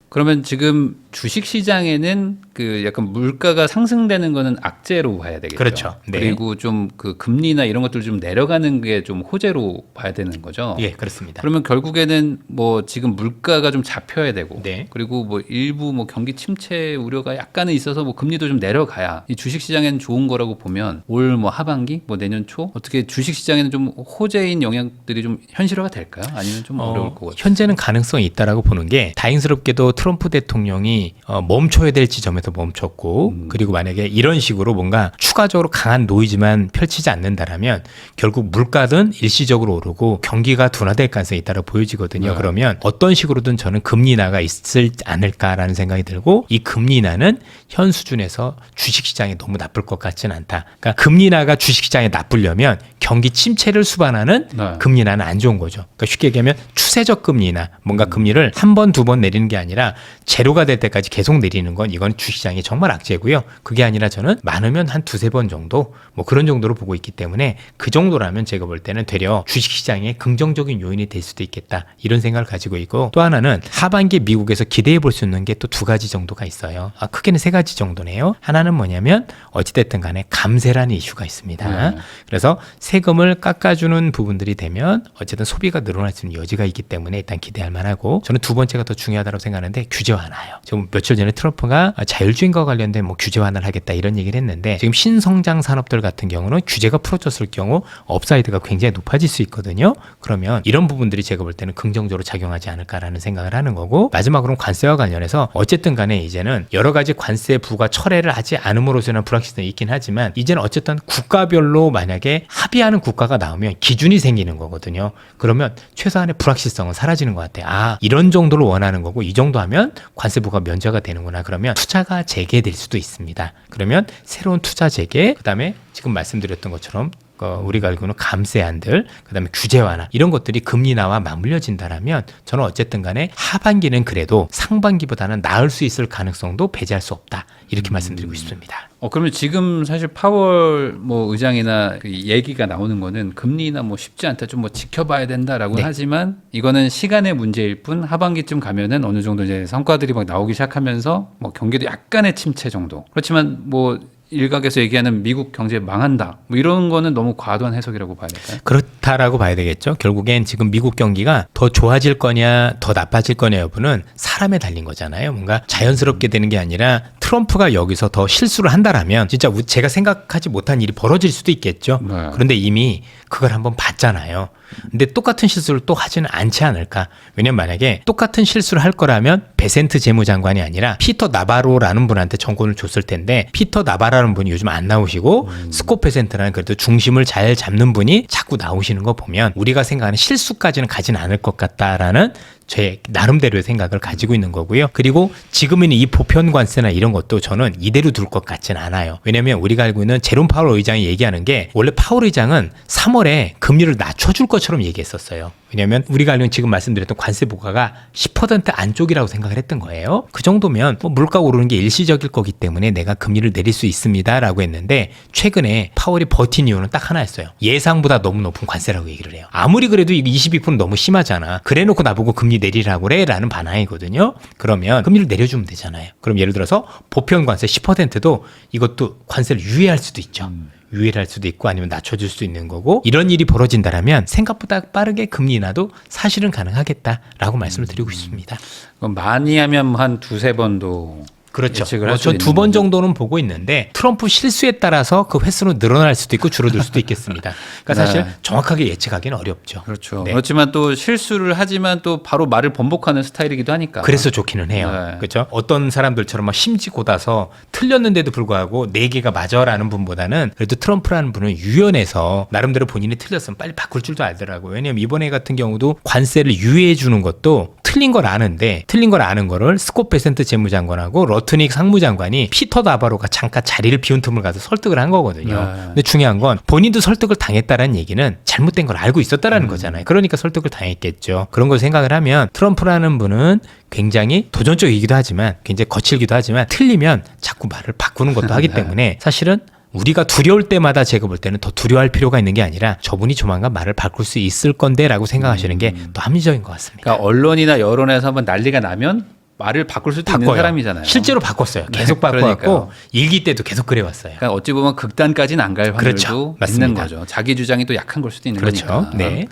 그러면 지금 주식 시장에는 그 약간 물가가 상승되는 거는 악재로 봐야 되겠죠. 그렇죠. 네. 그리고 좀 그 금리나 이런 것들 좀 내려가는 게 좀 호재로 봐야 되는 거죠. 예, 그렇습니다. 그러면 결국에는 뭐 지금 물가가 좀 잡혀야 되고 네. 그리고 뭐 일부 뭐 경기 침체 우려가 약간은 있어서 뭐 금리도 좀 내려가야 이 주식 시장에는 좋은 거라고 보면 올 뭐 하반기 뭐 내년 초 어떻게 주식 시장에는 좀 호재인 영향들이 좀 현실화가 될까요? 아니면 좀 어려울 것 같아요. 현재는 가능성이 있다라고 보는 게 다행스럽게도 트럼프 대통령이 멈춰야 될 지점에서 멈췄고 그리고 만약에 이런 식으로 뭔가 추가적으로 강한 노이즈만 펼치지 않는다라면 결국 물가든 일시적으로 오르고 경기가 둔화될 가능성이 있다고 보여지거든요. 네. 그러면 어떤 식으로든 저는 금리 인하가 있을 않을까라는 생각이 들고 이 금리 인하는 현 수준에서 주식시장에 너무 나쁠 것 같지는 않다. 그러니까 금리 인하가 주식시장에 나쁘려면 경기 침체를 수반하는 네. 금리 인하는 안 좋은 거죠. 그러니까 쉽게 얘기하면 추세적 금리 인하 뭔가 금리를 한 번, 두 번 내리는 게 아니라 제로가 될 때까지 계속 내리는 건 이건 주식시장이 정말 악재고요. 그게 아니라 저는 많으면 한 두세 번 정도 뭐 그런 정도로 보고 있기 때문에 그 정도라면 제가 볼 때는 되려 주식시장에 긍정적인 요인이 될 수도 있겠다 이런 생각을 가지고 있고 또 하나는 하반기 미국에서 기대해 볼 수 있는 게 또 두 가지 정도가 있어요. 크게는 세 가지 정도네요. 하나는 뭐냐면 어찌됐든 간에 감세라는 이슈가 있습니다. 그래서 세금을 깎아주는 부분들이 되면 어쨌든 소비가 늘어날 수 있는 여지가 있기 때문에 일단 기대할 만하고 저는 두 번째가 더 중요하다고 생각하는데 규제 완화요. 지금 며칠 전에 트럼프가 자율주행과 관련된 뭐 규제 완화를 하겠다 이런 얘기를 했는데 지금 신성장 산업들 같은 경우는 규제가 풀어졌을 경우 업사이드가 굉장히 높아질 수 있거든요. 그러면 이런 부분들이 제가 볼 때는 긍정적으로 작용하지 않을까라는 생각을 하는 거고 마지막으로는 관세와 관련해서 어쨌든 간에 이제는 여러 가지 관세 부과 철회를 하지 않음으로써는 불확실성이 있긴 하지만 이제는 어쨌든 국가별로 만약에 합의하는 국가가 나오면 기준이 생기는 거거든요. 그러면 최소한의 불확실성은 사라지는 것 같아요. 이런 정도로 원하는 거고 이 정도 하면 관세부가 면제가 되는구나. 그러면 투자가 재개될 수도 있습니다. 그러면 새로운 투자 재개, 그다음에 지금 말씀드렸던 것처럼 우리가 알고는 감세안들, 그다음에 규제 완화 이런 것들이 금리 인하와 맞물려진다라면 저는 어쨌든 간에 하반기는 그래도 상반기보다는 나을 수 있을 가능성도 배제할 수 없다. 이렇게 말씀드리고 싶습니다. 그러면 지금 사실 파월 뭐 의장이나 그 얘기가 나오는 거는 금리나 뭐 쉽지 않다 좀 뭐 지켜봐야 된다라고 네. 하지만 이거는 시간의 문제일 뿐 하반기쯤 가면은 어느 정도 이제 성과들이 막 나오기 시작하면서 뭐 경기도 약간의 침체 정도. 그렇지만 뭐 일각에서 얘기하는 미국 경제 망한다. 뭐 이런 거는 너무 과도한 해석이라고 봐야 될까요? 그렇다라고 봐야 되겠죠. 결국엔 지금 미국 경기가 더 좋아질 거냐 더 나빠질 거냐 여부는 사람에 달린 거잖아요. 뭔가 자연스럽게 되는 게 아니라 트럼프가 여기서 더 실수를 한다라면 진짜 제가 생각하지 못한 일이 벌어질 수도 있겠죠. 네. 그런데 이미 그걸 한번 봤잖아요. 근데 똑같은 실수를 또 하지는 않지 않을까. 왜냐면 만약에 똑같은 실수를 할 거라면 베센트 재무장관이 아니라 피터 나바로라는 분한테 정권을 줬을 텐데, 피터 나바라는 분이 요즘 안 나오시고 스콧 베센트라는 그래도 중심을 잘 잡는 분이 자꾸 나오시는 거 보면 우리가 생각하는 실수까지는 가진 않을 것 같다라는 제 나름대로의 생각을 가지고 있는 거고요. 그리고 지금은 이 보편 관세나 이런 것도 저는 이대로 둘 것 같진 않아요. 왜냐하면 우리가 알고 있는 제롬 파월 의장이 얘기하는 게, 원래 파월 의장은 3월에 금리를 낮춰줄 것처럼 얘기했었어요. 왜냐하면 우리가 알고 있는 지금 말씀드렸던 관세 부과가 10% 안쪽이라고 생각을 했던 거예요. 그 정도면 뭐 물가 오르는 게 일시적일 거기 때문에 내가 금리를 내릴 수 있습니다라고 했는데, 최근에 파월이 버틴 이유는 딱 하나였어요. 예상보다 너무 높은 관세라고 얘기를 해요. 아무리 그래도 이거 22% 너무 심하잖아. 그래놓고 나보고 금리 내리라고 그래? 라는 반항이거든요. 그러면 금리를 내려주면 되잖아요. 그럼 예를 들어서 보편 관세 10%도 이것도 관세를 유예할 수도 있죠. 유예를 할 수도 있고 아니면 낮춰줄 수도 있는 거고, 이런 일이 벌어진다라면 생각보다 빠르게 금리 인하도 사실은 가능하겠다라고 말씀을 드리고 싶습니다. 그럼 많이 하면 한 두세 번도 그렇죠. 예측을 할 수 저 있는 두 번 거죠. 정도는 보고 있는데, 트럼프 실수에 따라서 그 횟수는 늘어날 수도 있고 줄어들 수도 있겠습니다. 그러니까 사실 네. 정확하게 예측하기는 어렵죠. 그렇죠. 네. 그렇지만 또 실수를 하지만 또 바로 말을 번복하는 스타일이기도 하니까. 그래서 좋기는 해요. 네. 그렇죠? 어떤 사람들처럼 막 심지 곶아서 틀렸는데도 불구하고 네 개가 맞아라는 분보다는 그래도 트럼프라는 분은 유연해서 나름대로 본인이 틀렸으면 빨리 바꿀 줄도 알더라고요. 왜냐하면 이번에 같은 경우도 관세를 유예해 주는 것도 틀린 걸 아는데, 틀린 걸 아는 거를 스콧 베센트 재무장관하고 러트닉 상무장관이 피터 나바로가 잠깐 자리를 비운 틈을 가서 설득을 한 거거든요. 네. 근데 중요한 건 본인도 설득을 당했다는 얘기는 잘못된 걸 알고 있었다라는 거잖아요. 그러니까 설득을 당했겠죠. 그런 걸 생각을 하면 트럼프라는 분은 굉장히 도전적이기도 하지만 굉장히 거칠기도 하지만, 틀리면 자꾸 말을 바꾸는 것도 하기 때문에 사실은 우리가 두려울 때마다 제가 볼 때는 더 두려워할 필요가 있는 게 아니라 저분이 조만간 말을 바꿀 수 있을 건데 라고 생각하시는 게 더 합리적인 것 같습니다. 그러니까 언론이나 여론에서 한번 난리가 나면 말을 바꿀 수도 있는 사람이잖아요. 실제로 바꿨어요. 계속 네, 바꿔왔고 그러니까요. 일기 때도 계속 그래왔어요. 그러니까 어찌 보면 극단까지는 안 갈 확률도 그렇죠. 있는 맞습니다. 거죠. 자기 주장이 또 약한 걸 수도 있는 그렇죠. 거니까. 네.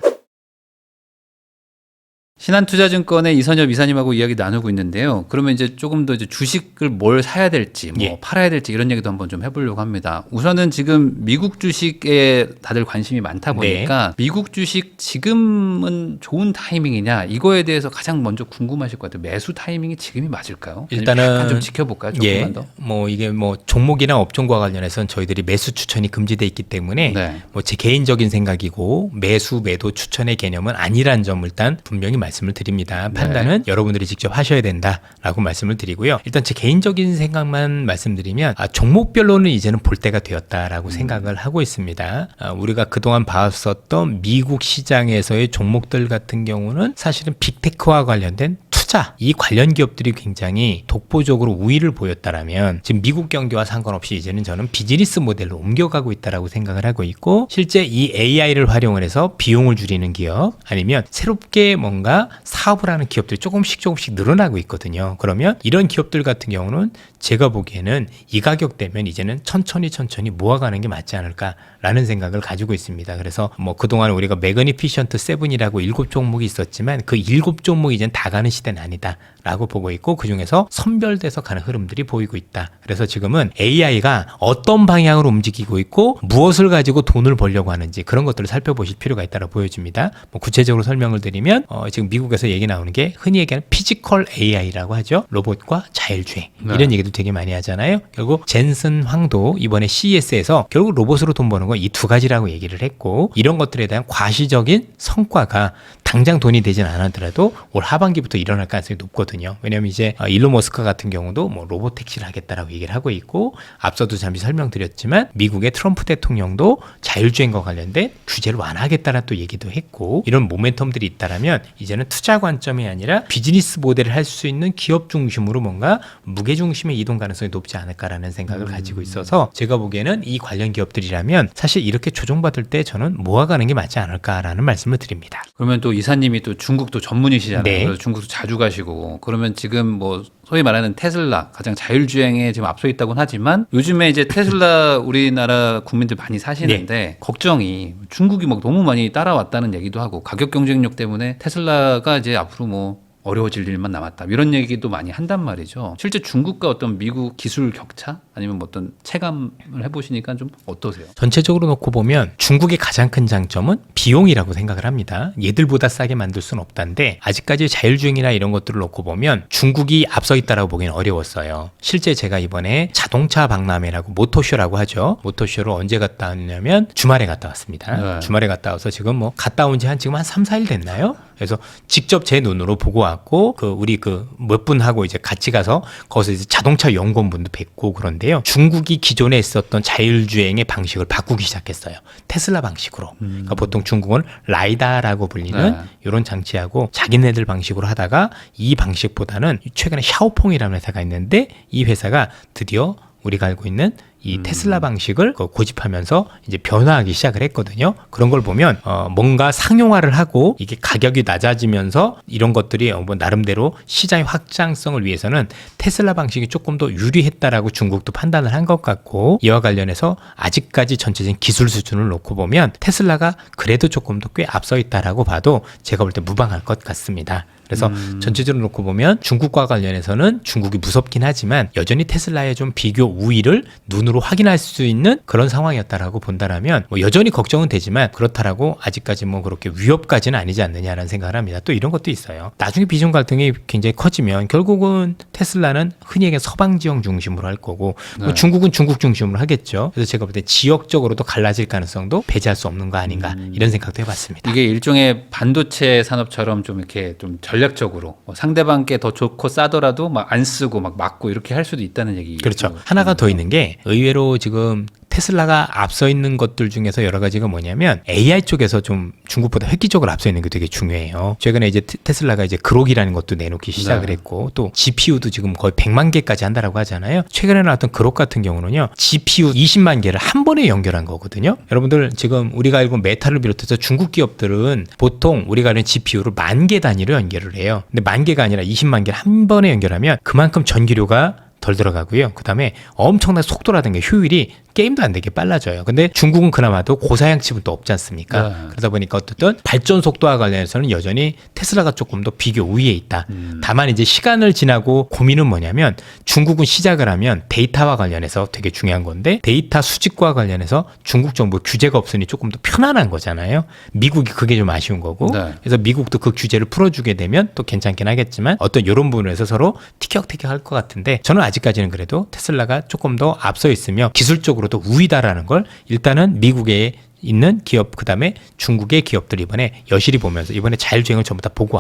신한투자증권의 이선엽 이사님하고 이야기 나누고 있는데요. 그러면 이제 조금 더 이제 주식을 뭘 사야 될지, 뭐 예. 팔아야 될지 이런 얘기도 한번 좀 해보려고 합니다. 우선은 지금 미국 주식에 다들 관심이 많다 보니까 미국 주식 지금은 좋은 타이밍이냐, 이거에 대해서 가장 먼저 궁금하실 것 같아요. 매수 타이밍이 지금이 맞을까요? 일단은 약간 좀 지켜볼까요? 조금만 더. 뭐 이게 뭐 종목이나 업종과 관련해서는 저희들이 매수 추천이 금지돼 있기 때문에 네. 뭐 제 개인적인 생각이고 매수 매도 추천의 개념은 아니란 점을 일단 분명히 말씀을 드립니다. 판단은 여러분들이 직접 하셔야 된다라고 말씀을 드리고요. 일단 제 개인적인 생각만 말씀드리면, 종목별로는 이제는 볼 때가 되었다라고 생각을 하고 있습니다. 우리가 그동안 봤었던 미국 시장에서의 종목들 같은 경우는 사실은 빅테크와 관련된 투자, 이 관련 기업들이 굉장히 독보적으로 우위를 보였다라면, 지금 미국 경기와 상관없이 이제는 저는 비즈니스 모델로 옮겨가고 있다라고 생각을 하고 있고, 실제 이 AI를 활용을 해서 비용을 줄이는 기업, 아니면 새롭게 뭔가 사업을 하는 기업들이 조금씩 늘어나고 있거든요. 그러면 이런 기업들 같은 경우는 제가 보기에는 이 가격대면 이제는 천천히 모아가는 게 맞지 않을까라는 생각을 가지고 있습니다. 그래서 뭐 그동안 우리가 매그니피션트 7이라고 7종목이 있었지만 그 7종목이 이젠 다 가는 시대는 아니다라고 보고 있고, 그중에서 선별돼서 가는 흐름들이 보이고 있다. 그래서 지금은 AI가 어떤 방향으로 움직이고 있고 무엇을 가지고 돈을 벌려고 하는지 그런 것들을 살펴보실 필요가 있다고 보여집니다. 뭐 구체적으로 설명을 드리면 지금 미국에서 얘기 나오는 게 흔히 얘기하는 피지컬 AI라고 하죠. 로봇과 자율주행. 이런 얘기도 되게 많이 하잖아요. 결국 젠슨 황도 이번에 CES에서 결국 로봇으로 돈 버는 건 이 두 가지라고 얘기를 했고, 이런 것들에 대한 과시적인 성과가 당장 돈이 되진 않았더라도 올 하반기부터 일어날 가능성이 높거든요. 왜냐하면 이제 일론 머스크 같은 경우도 뭐 로봇 택시를 하겠다라고 얘기를 하고 있고, 앞서도 잠시 설명드렸지만 미국의 트럼프 대통령도 자율주행과 관련된 규제를 완화하겠다는 또 얘기도 했고, 이런 모멘텀들이 있다라면 이제는 투자 관점이 아니라 비즈니스 모델을 할 수 있는 기업 중심으로 뭔가 무게 중심의 이동 가능성이 높지 않을까라는 생각을 가지고 있어서, 제가 보기에는 이 관련 기업들이라면 사실 이렇게 조정받을 때 저는 모아가는 게 맞지 않을까라는 말씀을 드립니다. 그러면 또 이사님이 또 중국도 전문이시잖아요. 네. 그래서 중국도 자주 가시고, 그러면 지금 뭐 소위 말하는 테슬라 가장 자율주행에 지금 앞서 있다고는 하지만, 요즘에 이제 테슬라 우리나라 국민들 많이 사시는데 걱정이 중국이 막 너무 많이 따라왔다는 얘기도 하고, 가격 경쟁력 때문에 테슬라가 이제 앞으로 뭐 어려워질 일만 남았다. 이런 얘기도 많이 한단 말이죠. 실제 중국과 어떤 미국 기술 격차 아니면 뭐 어떤 체감을 해보시니까 좀 어떠세요? 전체적으로 놓고 보면 중국의 가장 큰 장점은 비용이라고 생각을 합니다. 얘들보다 싸게 만들 수는 없다는데 아직까지 자율주행이나 이런 것들을 놓고 보면 중국이 앞서 있다라고 보기는 어려웠어요. 실제 제가 이번에 자동차 박람회라고 모토쇼라고 하죠. 모토쇼로 언제 갔다 왔냐면 주말에 갔다 왔습니다. 네. 주말에 갔다 와서 지금 뭐 갔다 온 지 지금 한 3, 4일 됐나요? 그래서 직접 제 눈으로 보고 왔고 우리 몇 분하고 이제 같이 가서 거기서 이제 자동차 연구원분도 뵙고 그런데요. 중국이 기존에 있었던 자율주행의 방식을 바꾸기 시작했어요. 테슬라 방식으로. 그러니까 보통 중국은 라이다라고 불리는 네. 이런 장치하고 자기네들 방식으로 하다가 이 방식보다는 최근에 샤오퐁이라는 회사가 있는데 이 회사가 드디어 우리가 알고 있는 이 테슬라 방식을 고집하면서 이제 변화하기 시작을 했거든요. 그런 걸 보면 뭔가 상용화를 하고 이게 가격이 낮아지면서 이런 것들이 뭐 나름대로 시장의 확장성을 위해서는 테슬라 방식이 조금 더 유리했다라고 중국도 판단을 한 것 같고 이와 관련해서 아직까지 전체적인 기술 수준을 놓고 보면 테슬라가 그래도 조금 더 꽤 앞서 있다라고 봐도 제가 볼 때 무방할 것 같습니다. 그래서 전체적으로 놓고 보면 중국과 관련해서는 중국이 무섭긴 하지만 여전히 테슬라의 좀 비교 우위를 눈으로 확인할 수 있는 그런 상황이었다라고 본다라면 뭐 여전히 걱정은 되지만 그렇다라고 아직까지 뭐 그렇게 위협까지는 아니지 않느냐라는 생각을 합니다. 또 이런 것도 있어요. 나중에 비중 갈등이 굉장히 커지면 결국은 테슬라는 흔히 얘기하는 서방 지역 중심으로 할 거고 뭐 중국은 중국 중심으로 하겠죠. 그래서 제가 볼 때 지역적으로도 갈라질 가능성도 배제할 수 없는 거 아닌가 이런 생각도 해봤습니다. 이게 일종의 반도체 산업처럼 좀 이렇게 좀 전략적으로 뭐 상대방께 더 좋고 싸더라도 막 안 쓰고 막 막고 이렇게 할 수도 있다는 얘기. 그렇죠. 하나가 더 있는 게 의외로 지금 테슬라가 앞서 있는 것들 중에서 여러 가지가 뭐냐면 AI 쪽에서 좀 중국보다 획기적으로 앞서 있는 게 되게 중요해요. 최근에 이제 테슬라가 이제 그록이라는 것도 내놓기 시작을 했고 또 GPU도 지금 거의 100만 개까지 한다라고 하잖아요. 최근에 나왔던 그록 같은 경우는요. GPU 20만 개를 한 번에 연결한 거거든요. 여러분들 지금 우리가 알고 메타를 비롯해서 중국 기업들은 보통 우리가 아는 GPU를 10,000개 단위로 연결을 해요. 근데 10,000개가 아니라 20만 개를 한 번에 연결하면 그만큼 전기료가 덜 들어가고요. 그다음에 엄청난 속도라든가 효율이 게임도 안 되게 빨라져요. 근데 중국은 그나마도 고사양 칩은 또 없지 않습니까? 네. 그러다 보니까 어쨌든 발전 속도와 관련해서는 여전히 테슬라가 조금 더 비교 우위에 있다. 다만 이제 시간을 지나고 고민은 뭐냐면 중국은 시작을 하면 데이터와 관련해서 되게 중요한 건데 데이터 수집과 관련해서 중국 정부 규제가 없으니 조금 더 편안한 거잖아요. 미국이 그게 좀 아쉬운 거고 네. 그래서 미국도 그 규제를 풀어주게 되면 또 괜찮긴 하겠지만 어떤 이런 부분에서 서로 티격태격할 것 같은데 저는 아직까지는 그래도 테슬라가 조금 더 앞서 있으며 기술적으로도 우위다라는 걸 일단은 미국에 있는 기업 그다음에 중국의 기업들 이번에 여실히 보면서 이번에 자율주행을 전부 다 보고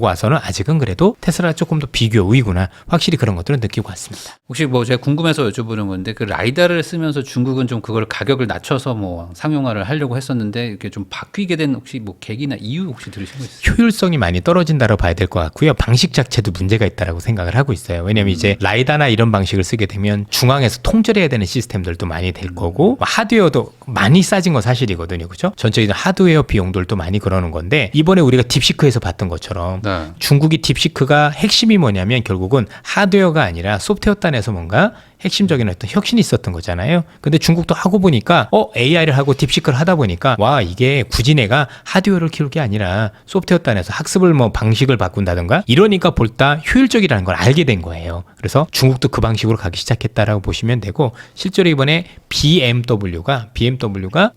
와서는 아직은 그래도 테슬라가 조금 더 비교 우위구나 확실히 그런 것들은 느끼고 왔습니다. 혹시 뭐 제가 궁금해서 여쭤보는 건데 그 라이다를 쓰면서 중국은 좀 그걸 가격을 낮춰서 뭐 상용화를 하려고 했었는데 이렇게 좀 바뀌게 된 혹시 뭐 계기나 이유 혹시 들으신 거 있어요? 효율성이 많이 떨어진다고 봐야 될 것 같고요. 방식 자체도 문제가 있다라고 생각을 하고 있어요. 왜냐하면 이제 라이다나 이런 방식을 쓰게 되면 중앙에서 통제해야 되는 시스템들도 많이 될 거고 하드웨어도 많이 싸진 건 사실이거든요. 그렇죠? 전체적인 하드웨어 비용들도 많이 그러는 건데 이번에 우리가 딥시크에서 봤던 것처럼 네. 중국이 딥시크가 핵심이 뭐냐면 결국은 하드웨어가 아니라 소프트웨어 단에서 뭔가 핵심적인 어떤 혁신이 있었던 거잖아요. 근데 중국도 하고 보니까 AI를 하고 딥시크를 하다 보니까 와 이게 굳이 내가 하드웨어를 키울 게 아니라 소프트웨어 단에서 학습을 뭐 방식을 바꾼다든가 이러니까 볼다 효율적이라는 걸 알게 된 거예요. 그래서 중국도 그 방식으로 가기 시작했다라고 보시면 되고 실제로 이번에 BMW가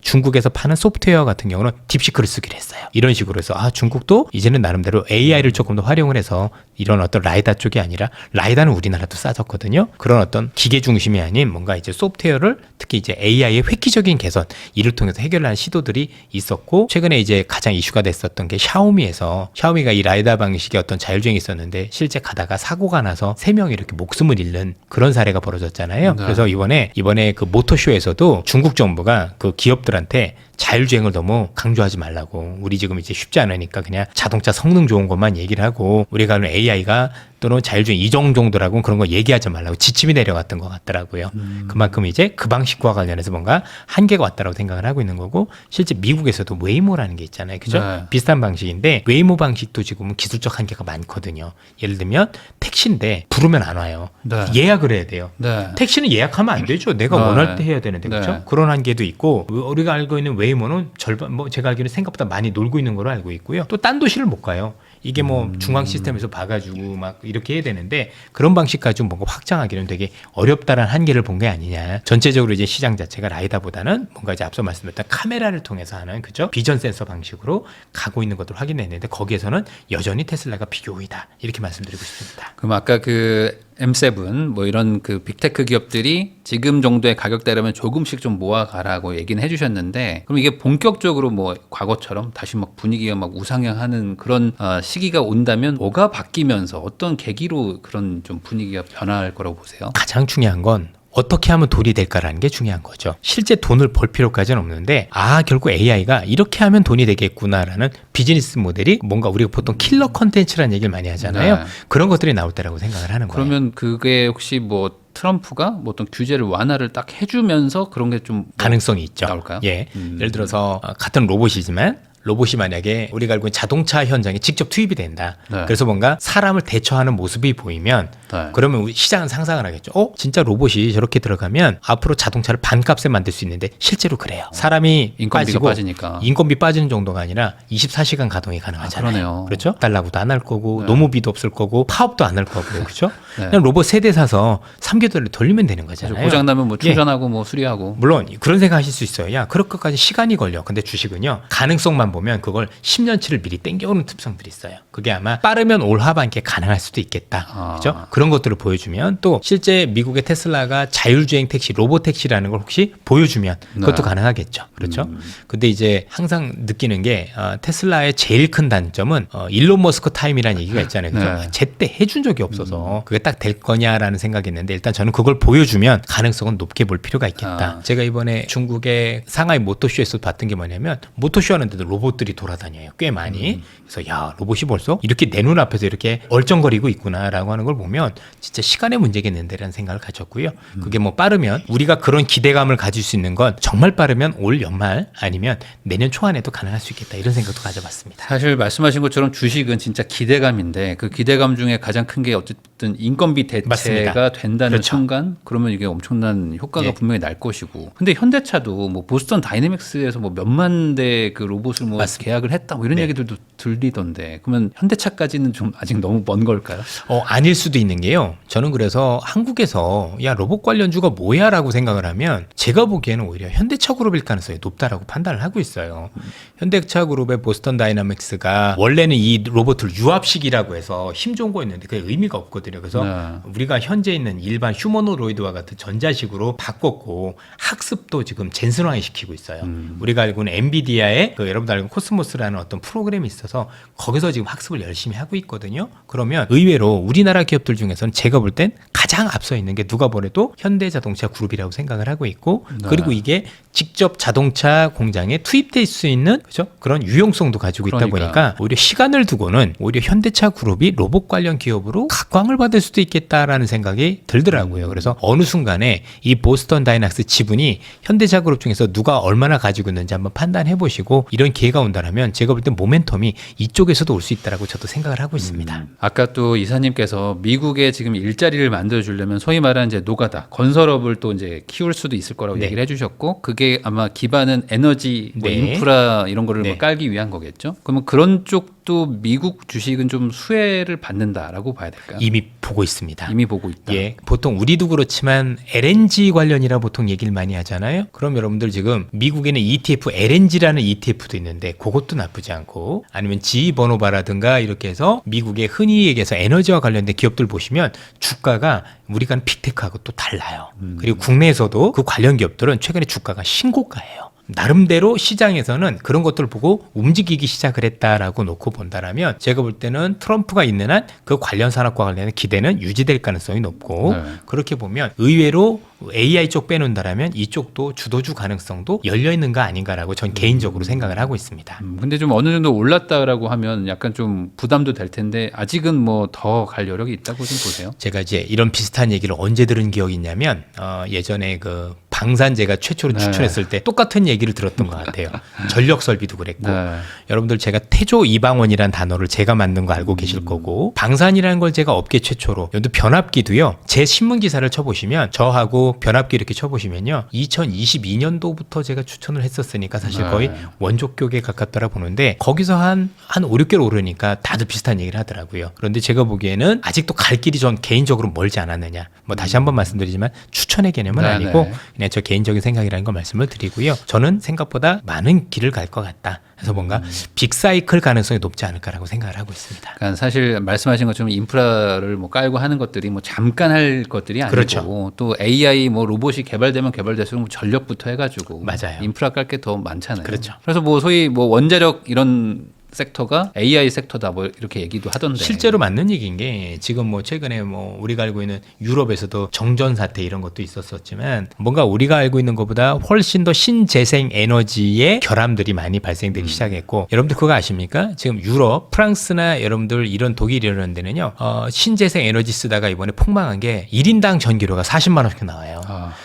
중국에서 파는 소프트웨어 같은 경우는 딥시크를 쓰기로 했어요. 이런 식으로 해서 중국도 이제는 나름대로 AI를 조금 더 활용을 해서 이런 어떤 라이다 쪽이 아니라 라이다는 우리나라도 싸졌거든요. 그런 어떤 기계 중심이 아닌 뭔가 이제 소프트웨어를 특히 이제 AI의 획기적인 개선 이를 통해서 해결하는 시도들이 있었고 최근에 이제 가장 이슈가 됐었던 게 샤오미가 이 라이다 방식의 어떤 자율주행이 있었는데 실제 가다가 사고가 나서 3명이 이렇게 목숨을 잃는 그런 사례가 벌어졌잖아요. 네. 그래서 이번에 그 모토쇼에서도 중국 정부가 그 기업들한테 자율주행을 너무 강조하지 말라고 우리 지금 이제 쉽지 않으니까 그냥 자동차 성능 좋은 것만 얘기를 하고 우리가 하는 AI가 또는 자율주행 이종 정도라고 그런 거 얘기하지 말라고 지침이 내려갔던 것 같더라고요. 그만큼 이제 그 방식과 관련해서 뭔가 한계가 왔다라고 생각을 하고 있는 거고 실제 미국에서도 웨이모라는 게 있잖아요. 그죠? 네. 비슷한 방식인데 웨이모 방식도 지금은 기술적 한계가 많거든요. 예를 들면 택시인데 부르면 안 와요. 네. 예약을 해야 돼요. 네. 택시는 예약하면 안 되죠. 내가 네. 원할 때 해야 되는데 그렇죠? 네. 그런 한계도 있고 우리가 알고 있는 웨이모는 절반 제가 알기로는 생각보다 많이 놀고 있는 걸로 알고 있고요. 또 딴 도시를 못 가요. 이게 뭐 중앙 시스템에서 봐가지고 막 이렇게 해야 되는데 그런 방식 가지고 뭔가 확장하기는 되게 어렵다라는 한계를 본 게 아니냐. 전체적으로 이제 시장 자체가 라이다보다는 뭔가 이제 앞서 말씀드렸던 카메라를 통해서 하는 그죠? 비전 센서 방식으로 가고 있는 것들을 확인했는데 거기에서는 여전히 테슬라가 비교이다. 이렇게 말씀드리고 싶습니다. 그럼 아까 그 M7 뭐 이런 그 빅테크 기업들이 지금 정도의 가격대라면 조금씩 좀 모아가라고 얘기는 해주셨는데 그럼 이게 본격적으로 뭐 과거처럼 다시 막 분위기가 막 우상향하는 그런 시기가 온다면 뭐가 바뀌면서 어떤 계기로 그런 좀 분위기가 변화할 거라고 보세요? 가장 중요한 건 어떻게 하면 돈이 될까라는 게 중요한 거죠. 실제 돈을 벌 필요까지는 없는데 결국 AI가 이렇게 하면 돈이 되겠구나라는 비즈니스 모델이 뭔가 우리가 보통 킬러 컨텐츠라는 얘기를 많이 하잖아요. 네. 그런 것들이 나올 때라고 생각을 하는 거예요. 그러면 그게 혹시 뭐 트럼프가 뭐 어떤 규제를 완화를 딱 해주면서 그런 게 좀 가능성이 있죠. 나올까요? 예. 예를 들어서 같은 로봇이지만 로봇이 만약에 우리가 알고 있는 자동차 현장에 직접 투입이 된다. 네. 그래서 뭔가 사람을 대처하는 모습이 보이면 네. 그러면 우리 시장은 상상을 하겠죠. 진짜 로봇이 저렇게 들어가면 앞으로 자동차를 반값에 만들 수 있는데 실제로 그래요. 사람이 인건비가 빠지고 빠지니까. 인건비 빠지는 정도가 아니라 24시간 가동이 가능하잖아요. 그러네요. 그렇죠? 달라고도 안 할 거고 네. 노무비도 없을 거고 파업도 안 할 거고 그렇죠? 네. 그냥 로봇 세대 사서 3개월에 돌리면 되는 거잖아요. 고장 나면 뭐 예. 충전하고 뭐 수리하고. 물론 그런 생각 하실 수 있어요. 야, 그럴 것까지 시간이 걸려. 근데 주식은요. 가능성만 보면 그걸 10년치를 미리 땡겨오는 특성들이 있어요. 그게 아마 빠르면 올 하반기에 가능할 수도 있겠다. 그죠? 그런 것들을 보여주면 또 실제 미국의 테슬라가 자율주행 택시, 로봇 택시라는 걸 혹시 보여주면 그것도 네. 가능하겠죠. 그렇죠? 근데 이제 항상 느끼는 게 테슬라의 제일 큰 단점은 일론 머스크 타임이라는 얘기가 있잖아요. 그죠? 네. 제때 해준 적이 없어서 그게 딱 될 거냐라는 생각이 있는데 일단 저는 그걸 보여주면 가능성은 높게 볼 필요가 있겠다. 제가 이번에 중국의 상하이 모토쇼에서 봤던 게 뭐냐면 모토쇼 하는데도 로봇들이 돌아다녀요. 꽤 많이. 그래서 야, 로봇이 벌써 이렇게 내 눈앞에서 이렇게 얼쩡거리고 있구나라고 하는 걸 보면 진짜 시간의 문제겠는데라는 생각을 가졌고요. 그게 뭐 빠르면 우리가 그런 기대감을 가질 수 있는 건 정말 빠르면 올 연말 아니면 내년 초안에도 가능할 수 있겠다. 이런 생각도 가져봤습니다. 사실 말씀하신 것처럼 주식은 진짜 기대감인데 그 기대감 중에 가장 큰 게 어쨌든 인건비 대체가 맞습니다. 된다는 그렇죠. 순간 그러면 이게 엄청난 효과가 예. 분명히 날 것이고 근데 현대차도 뭐 보스턴 다이내믹스에서 뭐 몇만 대 그 로봇을 뭐 맞습니다. 계약을 했다 뭐 이런 네. 얘기들도 들리던데 그러면 현대차까지는 좀 아직 너무 먼 걸까요? 아닐 수도 있는 게요. 저는 그래서 한국에서 야, 로봇 관련주가 뭐야 라고 생각을 하면 제가 보기에는 오히려 현대차 그룹일 가능성이 높다라고 판단을 하고 있어요. 현대차 그룹의 보스턴 다이나믹스가 원래는 이 로봇을 유압식이라고 해서 힘 좋은 거였는데 그게 의미가 없거든요. 그래서 네. 우리가 현재 있는 일반 휴머노로이드와 같은 전자식으로 바꿨고 학습도 지금 젠슨화해 시키고 있어요. 우리가 알고 있는 엔비디아의 여러분들 알고 있는 코스모스라는 어떤 프로그램이 있어서 거기서 지금 학습을 열심히 하고 있거든요. 그러면 의외로 우리나라 기업들 중에서는 제가 볼 땐 가장 앞서 있는 게 누가 보래도 현대자동차 그룹이라고 생각을 하고 있고 네. 그리고 이게 직접 자동차 공장에 투입될 수 있는 그죠? 그런 유용성도 가지고 있다 그러니까. 보니까 오히려 시간을 두고는 오히려 현대차 그룹이 로봇 관련 기업으로 각광을 받을 수도 있겠다라는 생각이 들더라고요. 그래서 어느 순간에 이 보스턴 다이낙스 지분이 현대차 그룹 중에서 누가 얼마나 가지고 있는지 한번 판단해 보시고 이런 기회가 온다면 제가 볼 때 모멘텀이 이쪽에서도 올 수 있다라고 저도 생각을 하고 있습니다. 아까 또 이사님께서 미국에 지금 일자리를 만들어주려면 소위 말하는 이제 노가다 건설업을 또 이제 키울 수도 있을 거라고 네. 얘기를 해주셨고 그게 아마 기반은 에너지 뭐 네. 인프라 이런 거를 네. 뭐 깔기 위한 거겠죠. 그러면 그런 쪽도 미국 주식은 좀 수혜를 받는다라고 봐야 될까요? 이미 보고 있습니다. 이미 보고 있다. 예, 보통 우리도 그렇지만 LNG 관련이라 보통 얘기를 많이 하잖아요. 그럼 여러분들 지금 미국에는 ETF, LNG라는 ETF도 있는데 그것도 나쁘지 않고 아니면 지버노바라든가 이렇게 해서 미국의 흔히 얘기해서 에너지와 관련된 기업들 보시면 주가가 우리가 하는 빅테크하고 또 달라요. 그리고 국내에서도 그 관련 기업들은 최근에 주가가 신고가예요. 나름대로 시장에서는 그런 것들을 보고 움직이기 시작을 했다라고 놓고 본다라면 제가 볼 때는 트럼프가 있는 한 그 관련 산업과 관련된 기대는 유지될 가능성이 높고 네. 그렇게 보면 의외로 AI 쪽 빼놓는다라면 이쪽도 주도주 가능성도 열려 있는 거 아닌가라고 전 개인적으로 생각을 하고 있습니다. 근데 좀 어느 정도 올랐다라고 하면 약간 좀 부담도 될 텐데 아직은 뭐 더 갈 여력이 있다고 좀 보세요. 제가 이제 이런 비슷한 얘기를 언제 들은 기억이 있냐면 예전에 그 방산 제가 최초로 네. 추천했을 때 똑같은 얘기를 들었던 것 같아요. 전력 설비도 그랬고 네. 여러분들 제가 태조 이방원이라는 단어를 제가 만든 거 알고 계실 거고 방산이라는 걸 제가 업계 최초로 여러분들 변압기도요. 제 신문 기사를 쳐보시면 저하고 변압기 이렇게 쳐보시면요. 2022년도부터 제가 추천을 했었으니까 사실 네. 거의 원조격에 가깝더라 보는데 거기서 한 5, 6개월 오르니까 다들 비슷한 얘기를 하더라고요. 그런데 제가 보기에는 아직도 갈 길이 전 개인적으로 멀지 않았느냐. 뭐 다시 한번 말씀드리지만 추천의 개념은 네네. 아니고 그냥 저 개인적인 생각이라는 걸 말씀을 드리고요. 저는 생각보다 많은 길을 갈 것 같다. 그래서 뭔가 빅사이클 가능성이 높지 않을까라고 생각을 하고 있습니다. 그러니까 사실 말씀하신 것처럼 인프라를 뭐 깔고 하는 것들이 뭐 잠깐 할 것들이 아니고 그렇죠. 또 AI 뭐 로봇이 개발되면 개발될수록 뭐 전력부터 해가지고 맞아요. 인프라 깔 게 더 많잖아요. 그렇죠. 그래서 뭐 소위 뭐 원자력 이런 섹터가 AI 섹터다 뭐 이렇게 얘기도 하던데. 실제로 맞는 얘기인 게 지금 뭐 최근에 뭐 우리가 알고 있는 유럽에서도 정전 사태 이런 것도 있었었지만 뭔가 우리가 알고 있는 것보다 훨씬 더 신재생 에너지의 결함들이 많이 발생되기 시작했고 여러분들 그거 아십니까? 지금 유럽, 프랑스나 여러분들 이런 독일 이런 데는요 신재생 에너지 쓰다가 이번에 폭망한 게 1인당 전기료가 40만 원씩 나와요.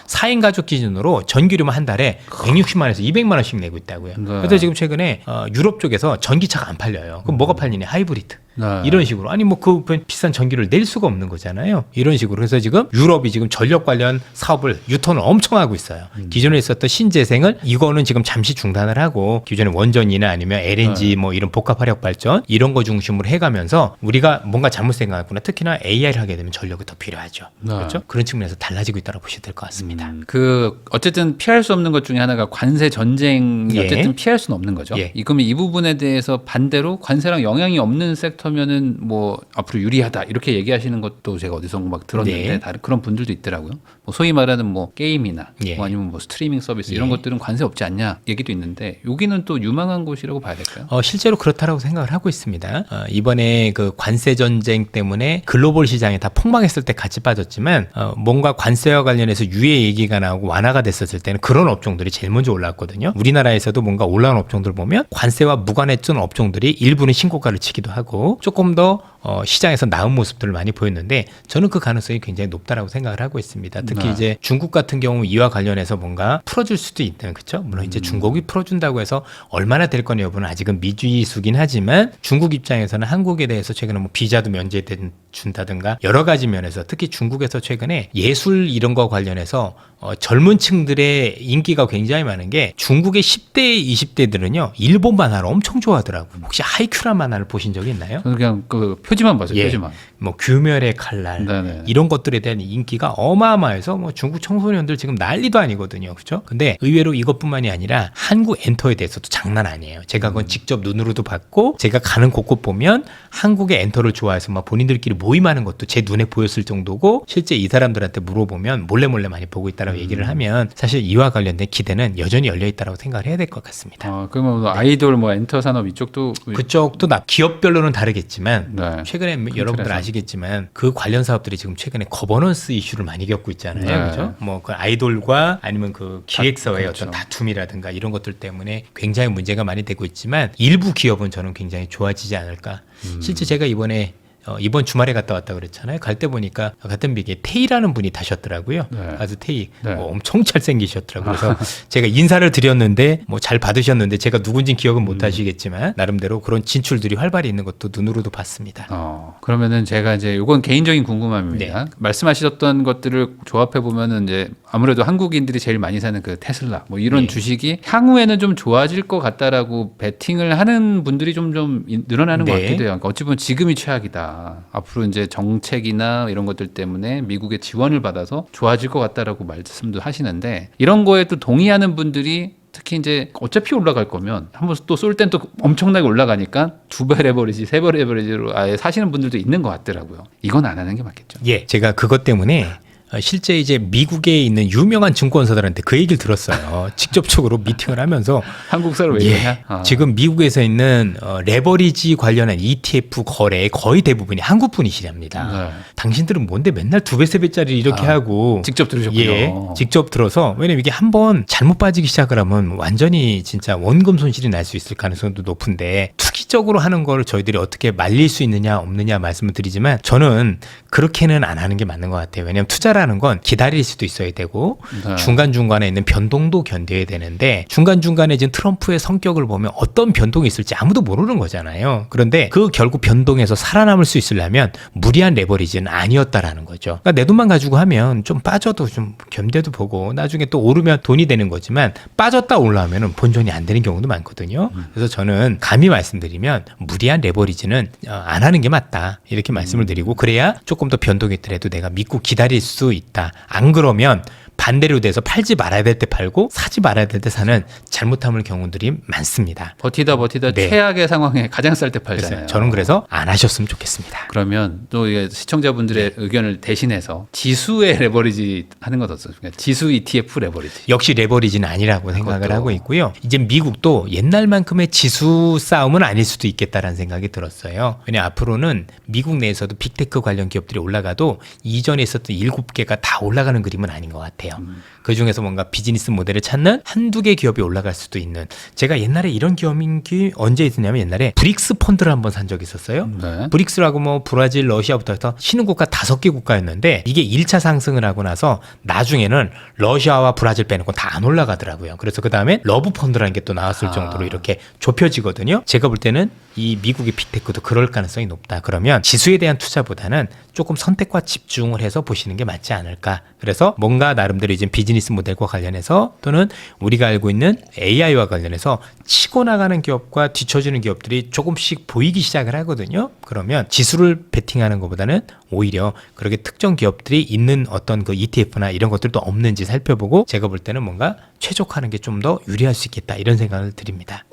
4인 가족 기준으로 전기료만 한 달에 160만 원에서 200만 원씩 내고 있다고요. 네. 그래서 지금 최근에 유럽 쪽에서 전기차가 안 팔려요. 그럼 뭐가 팔리냐? 하이브리드. 네. 이런 식으로 아니 뭐 그 비싼 전기를 낼 수가 없는 거잖아요. 이런 식으로 그래서 지금 유럽이 지금 전력 관련 사업을 유턴을 엄청 하고 있어요. 기존에 있었던 신재생을 이거는 지금 잠시 중단을 하고 기존에 원전이나 아니면 LNG 뭐 이런 복합 화력 발전 이런 거 중심으로 해가면서 우리가 뭔가 잘못 생각했구나. 특히나 AI를 하게 되면 전력이 더 필요하죠. 네. 그렇죠? 그런 측면에서 달라지고 있다고 보셔도 될 것 같습니다. 그 어쨌든 피할 수 없는 것 중에 하나가 관세 전쟁이 예. 어쨌든 피할 수는 없는 거죠. 예. 그럼 이 부분에 대해서 반대로 관세랑 영향이 없는 섹터면은 뭐 앞으로 유리하다 이렇게 얘기하시는 것도 제가 어디서 막 들었는데 네. 다른 그런 분들도 있더라고요. 뭐 소위 말하는 뭐 게임이나 예. 뭐 아니면 뭐 스트리밍 서비스 이런 예. 것들은 관세 없지 않냐 얘기도 있는데 여기는 또 유망한 곳이라고 봐야 될까요? 실제로 그렇다라고 생각을 하고 있습니다. 이번에 그 관세 전쟁 때문에 글로벌 시장이 다 폭망했을 때 같이 빠졌지만 뭔가 관세와 관련해서 유예 얘기가 나오고 완화가 됐었을 때는 그런 업종들이 제일 먼저 올랐거든요. 우리나라에서도 뭔가 올라온 업종들 보면 관세와 무관했던 업종들이 일부는 신고가를 치기도 하고 조금 더 시장에서 나은 모습들을 많이 보였는데 저는 그 가능성이 굉장히 높다라고 생각을 하고 있습니다. 특히 네. 이제 중국 같은 경우 이와 관련해서 뭔가 풀어줄 수도 있는 그렇죠. 물론 이제 중국이 풀어준다고 해서 얼마나 될 거냐 여부는 아직은 미지수긴 하지만 중국 입장에서는 한국에 대해서 최근에 뭐 비자도 면제 준다든가 여러 가지 면에서 특히 중국에서 최근에 예술 이런 거 관련해서 젊은 층들의 인기가 굉장히 많은 게 중국의 10대, 20대들은요 일본 만화를 엄청 좋아하더라고요. 혹시 하이큐란 만화를 보신 적이 있나요? 저는 그냥 그 표지만 봤어요. 예. 표지만. 뭐 규멸의 칼날 네네. 이런 것들에 대한 인기가 어마어마해서 뭐 중국 청소년들 지금 난리도 아니거든요. 그렇죠? 근데 의외로 이것뿐만이 아니라 한국 엔터에 대해서도 장난 아니에요. 제가 그건 직접 눈으로도 봤고 제가 가는 곳곳 보면 한국의 엔터를 좋아해서 막 본인들끼리 모임하는 것도 제 눈에 보였을 정도고 실제 이 사람들한테 물어보면 몰래 많이 보고 있다라고 얘기를 하면 사실 이와 관련된 기대는 여전히 열려 있다라고 생각을 해야 될 것 같습니다. 그러면 뭐 아이돌 뭐 엔터 산업 이쪽도 그쪽도 기업별로는 다르겠지만 네. 최근에 여러분들 틀에서. 아시겠지만 그 관련 사업들이 지금 최근에 거버넌스 이슈를 많이 겪고 있잖아요. 네. 그렇죠? 뭐 그 아이돌과 아니면 그 기획사의 그렇죠. 어떤 다툼이라든가 이런 것들 때문에 굉장히 문제가 많이 되고 있지만 일부 기업은 저는 굉장히 좋아지지 않을까. 실제 제가 이번 주말에 갔다 왔다 그랬잖아요. 갈 때 보니까 같은 비행기에 테이라는 분이 타셨더라고요. 네. 아주 테이 네. 엄청 잘생기셨더라고요. 그래서 제가 인사를 드렸는데 뭐 잘 받으셨는데 제가 누군지 기억은 못 하시겠지만 나름대로 그런 진출들이 활발히 있는 것도 눈으로도 봤습니다. 그러면은 제가 이제 요건 개인적인 궁금함입니다. 네. 말씀하셨던 것들을 조합해 보면은 이제 아무래도 한국인들이 제일 많이 사는 그 테슬라 뭐 이런 네. 주식이 향후에는 좀 좋아질 것 같다라고 베팅을 하는 분들이 좀 늘어나는 것 네. 같기도 해요. 그러니까 어찌 보면 지금이 최악이다. 앞으로 이제 정책이나 이런 것들 때문에 미국의 지원을 받아서 좋아질 것 같다라고 말씀도 하시는데 이런 거에 또 동의하는 분들이 특히 이제 어차피 올라갈 거면 한번 또 쏠 땐 또 엄청나게 올라가니까 2배 레버리지, 3배 레버리지로 아예 사시는 분들도 있는 것 같더라고요. 이건 안 하는 게 맞겠죠. 예, 제가 그것 때문에 실제 이제 미국에 있는 유명한 증권사들한테 그 얘기를 들었어요. 직접적으로 미팅을 하면서 한국사를 왜 예, 그러냐? 지금 미국에서 있는 레버리지 관련한 ETF 거래 거의 대부분이 한국 분이시랍니다. 네. 당신들은 뭔데 맨날 2배, 3배짜리 이렇게 하고 직접 들으셨군요. 예, 직접 들어서 왜냐면 이게 한번 잘못 빠지기 시작을 하면 완전히 진짜 원금 손실이 날 수 있을 가능성도 높은데 투기적으로 하는 걸 저희들이 어떻게 말릴 수 있느냐 없느냐 말씀을 드리지만 저는 그렇게는 안 하는 게 맞는 것 같아요. 왜냐하면 투자를 투자라는 건 기다릴 수도 있어야 되고 네. 중간중간에 있는 변동도 견뎌야 되는데 중간중간에 지금 트럼프의 성격을 보면 어떤 변동이 있을지 아무도 모르는 거잖아요. 그런데 그 결국 변동에서 살아남을 수 있으려면 무리한 레버리지는 아니었다라는 거죠. 그러니까 내 돈만 가지고 하면 좀 빠져도 좀 견뎌도 보고 나중에 또 오르면 돈이 되는 거지만 빠졌다 올라오면 본전이 안 되는 경우도 많거든요. 그래서 저는 감히 말씀드리면 무리한 레버리지는 안 하는 게 맞다. 이렇게 말씀을 드리고 그래야 조금 더 변동이 있더라도 내가 믿고 기다릴 수 있다. 안 그러면 반대로 돼서 팔지 말아야 될 때 팔고 사지 말아야 될 때 사는 잘못함을 경우들이 많습니다. 버티다 네. 최악의 상황에 가장 쌀 때 팔잖아요. 저는 그래서 안 하셨으면 좋겠습니다. 그러면 또 이게 시청자분들의 의견을 대신해서 지수의 레버리지 하는 것 어떻습니까? 지수 ETF 레버리지. 역시 레버리지는 아니라고 생각을 그것도. 하고 있고요. 이제 미국도 옛날만큼의 지수 싸움은 아닐 수도 있겠다라는 생각이 들었어요. 왜냐 앞으로는 미국 내에서도 빅테크 관련 기업들이 올라가도 이전에 있었던 7개가 다 올라가는 그림은 아닌 것 같아요. 그 중에서 뭔가 비즈니스 모델을 찾는 한두 개 기업이 올라갈 수도 있는 제가 옛날에 이런 기업이 언제 있었냐면 옛날에 브릭스 펀드를 한번 산 적이 있었어요. 네. 브릭스라고 뭐 브라질, 러시아부터 해서 신흥국가 5개 국가였는데 이게 1차 상승을 하고 나서 나중에는 러시아와 브라질 빼놓고 다 안 올라가더라고요. 그래서 그 다음에 러브 펀드라는 게 또 나왔을 정도로 이렇게 좁혀지거든요. 제가 볼 때는 이 미국의 빅테크도 그럴 가능성이 높다. 그러면 지수에 대한 투자보다는 조금 선택과 집중을 해서 보시는 게 맞지 않을까. 그래서 뭔가 나름대로 이제 비즈니스 모델과 관련해서 또는 우리가 알고 있는 AI와 관련해서 치고 나가는 기업과 뒤처지는 기업들이 조금씩 보이기 시작을 하거든요. 그러면 지수를 베팅하는 것보다는 오히려 그렇게 특정 기업들이 있는 어떤 그 ETF나 이런 것들도 없는지 살펴보고 제가 볼 때는 뭔가 최적화하는 게 좀 더 유리할 수 있겠다. 이런 생각을 드립니다.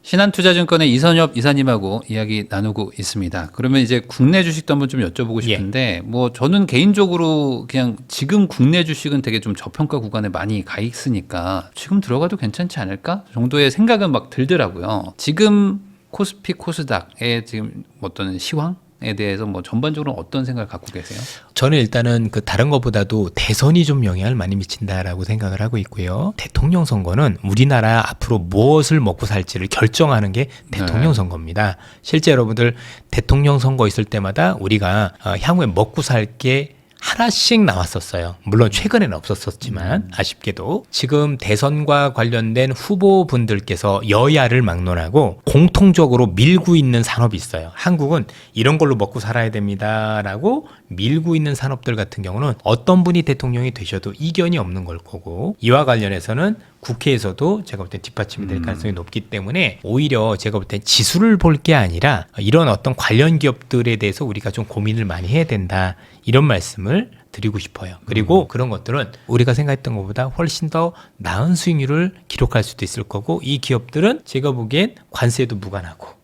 신한투자증권의 이선엽 이사님하고 이야기 나누고 있습니다. 그러면 이제 국내 주식도 한번 좀 여쭤보고 싶은데 뭐 저는 개인적으로 그냥 지금 국내 주식은 되게 좀 저평가 구간에 많이 가 있으니까 지금 들어가도 괜찮지 않을까 정도의 생각은 막 들더라고요. 지금 코스피 코스닥의 지금 어떤 시황에 대해서 뭐 전반적으로 어떤 생각을 갖고 계세요? 저는 일단은 그 다른 것보다도 대선이 좀 영향을 많이 미친다라고 생각을 하고 있고요. 대통령 선거는 우리나라 앞으로 무엇을 먹고 살지를 결정하는 게 대통령 선거입니다. 실제 여러분들 대통령 선거 있을 때마다 우리가 향후에 먹고 살 게 하나씩 나왔었어요. 물론 최근에는 없었었지만 아쉽게도 지금 대선과 관련된 후보분들께서 여야를 막론하고 공통적으로 밀고 있는 산업이 있어요. 한국은 이런 걸로 먹고 살아야 됩니다라고 밀고 있는 산업들 같은 경우는 어떤 분이 대통령이 되셔도 이견이 없는 걸 거고 이와 관련해서는 국회에서도 제가 볼 때 뒷받침이 될 가능성이 높기 때문에 오히려 제가 볼 때 지수를 볼 게 아니라 이런 어떤 관련 기업들에 대해서 우리가 좀 고민을 많이 해야 된다. 이런 말씀을 드리고 싶어요. 그리고 그런 것들은 우리가 생각했던 것보다 훨씬 더 나은 수익률을 기록할 수도 있을 거고 이 기업들은 제가 보기엔 관세도 무관하고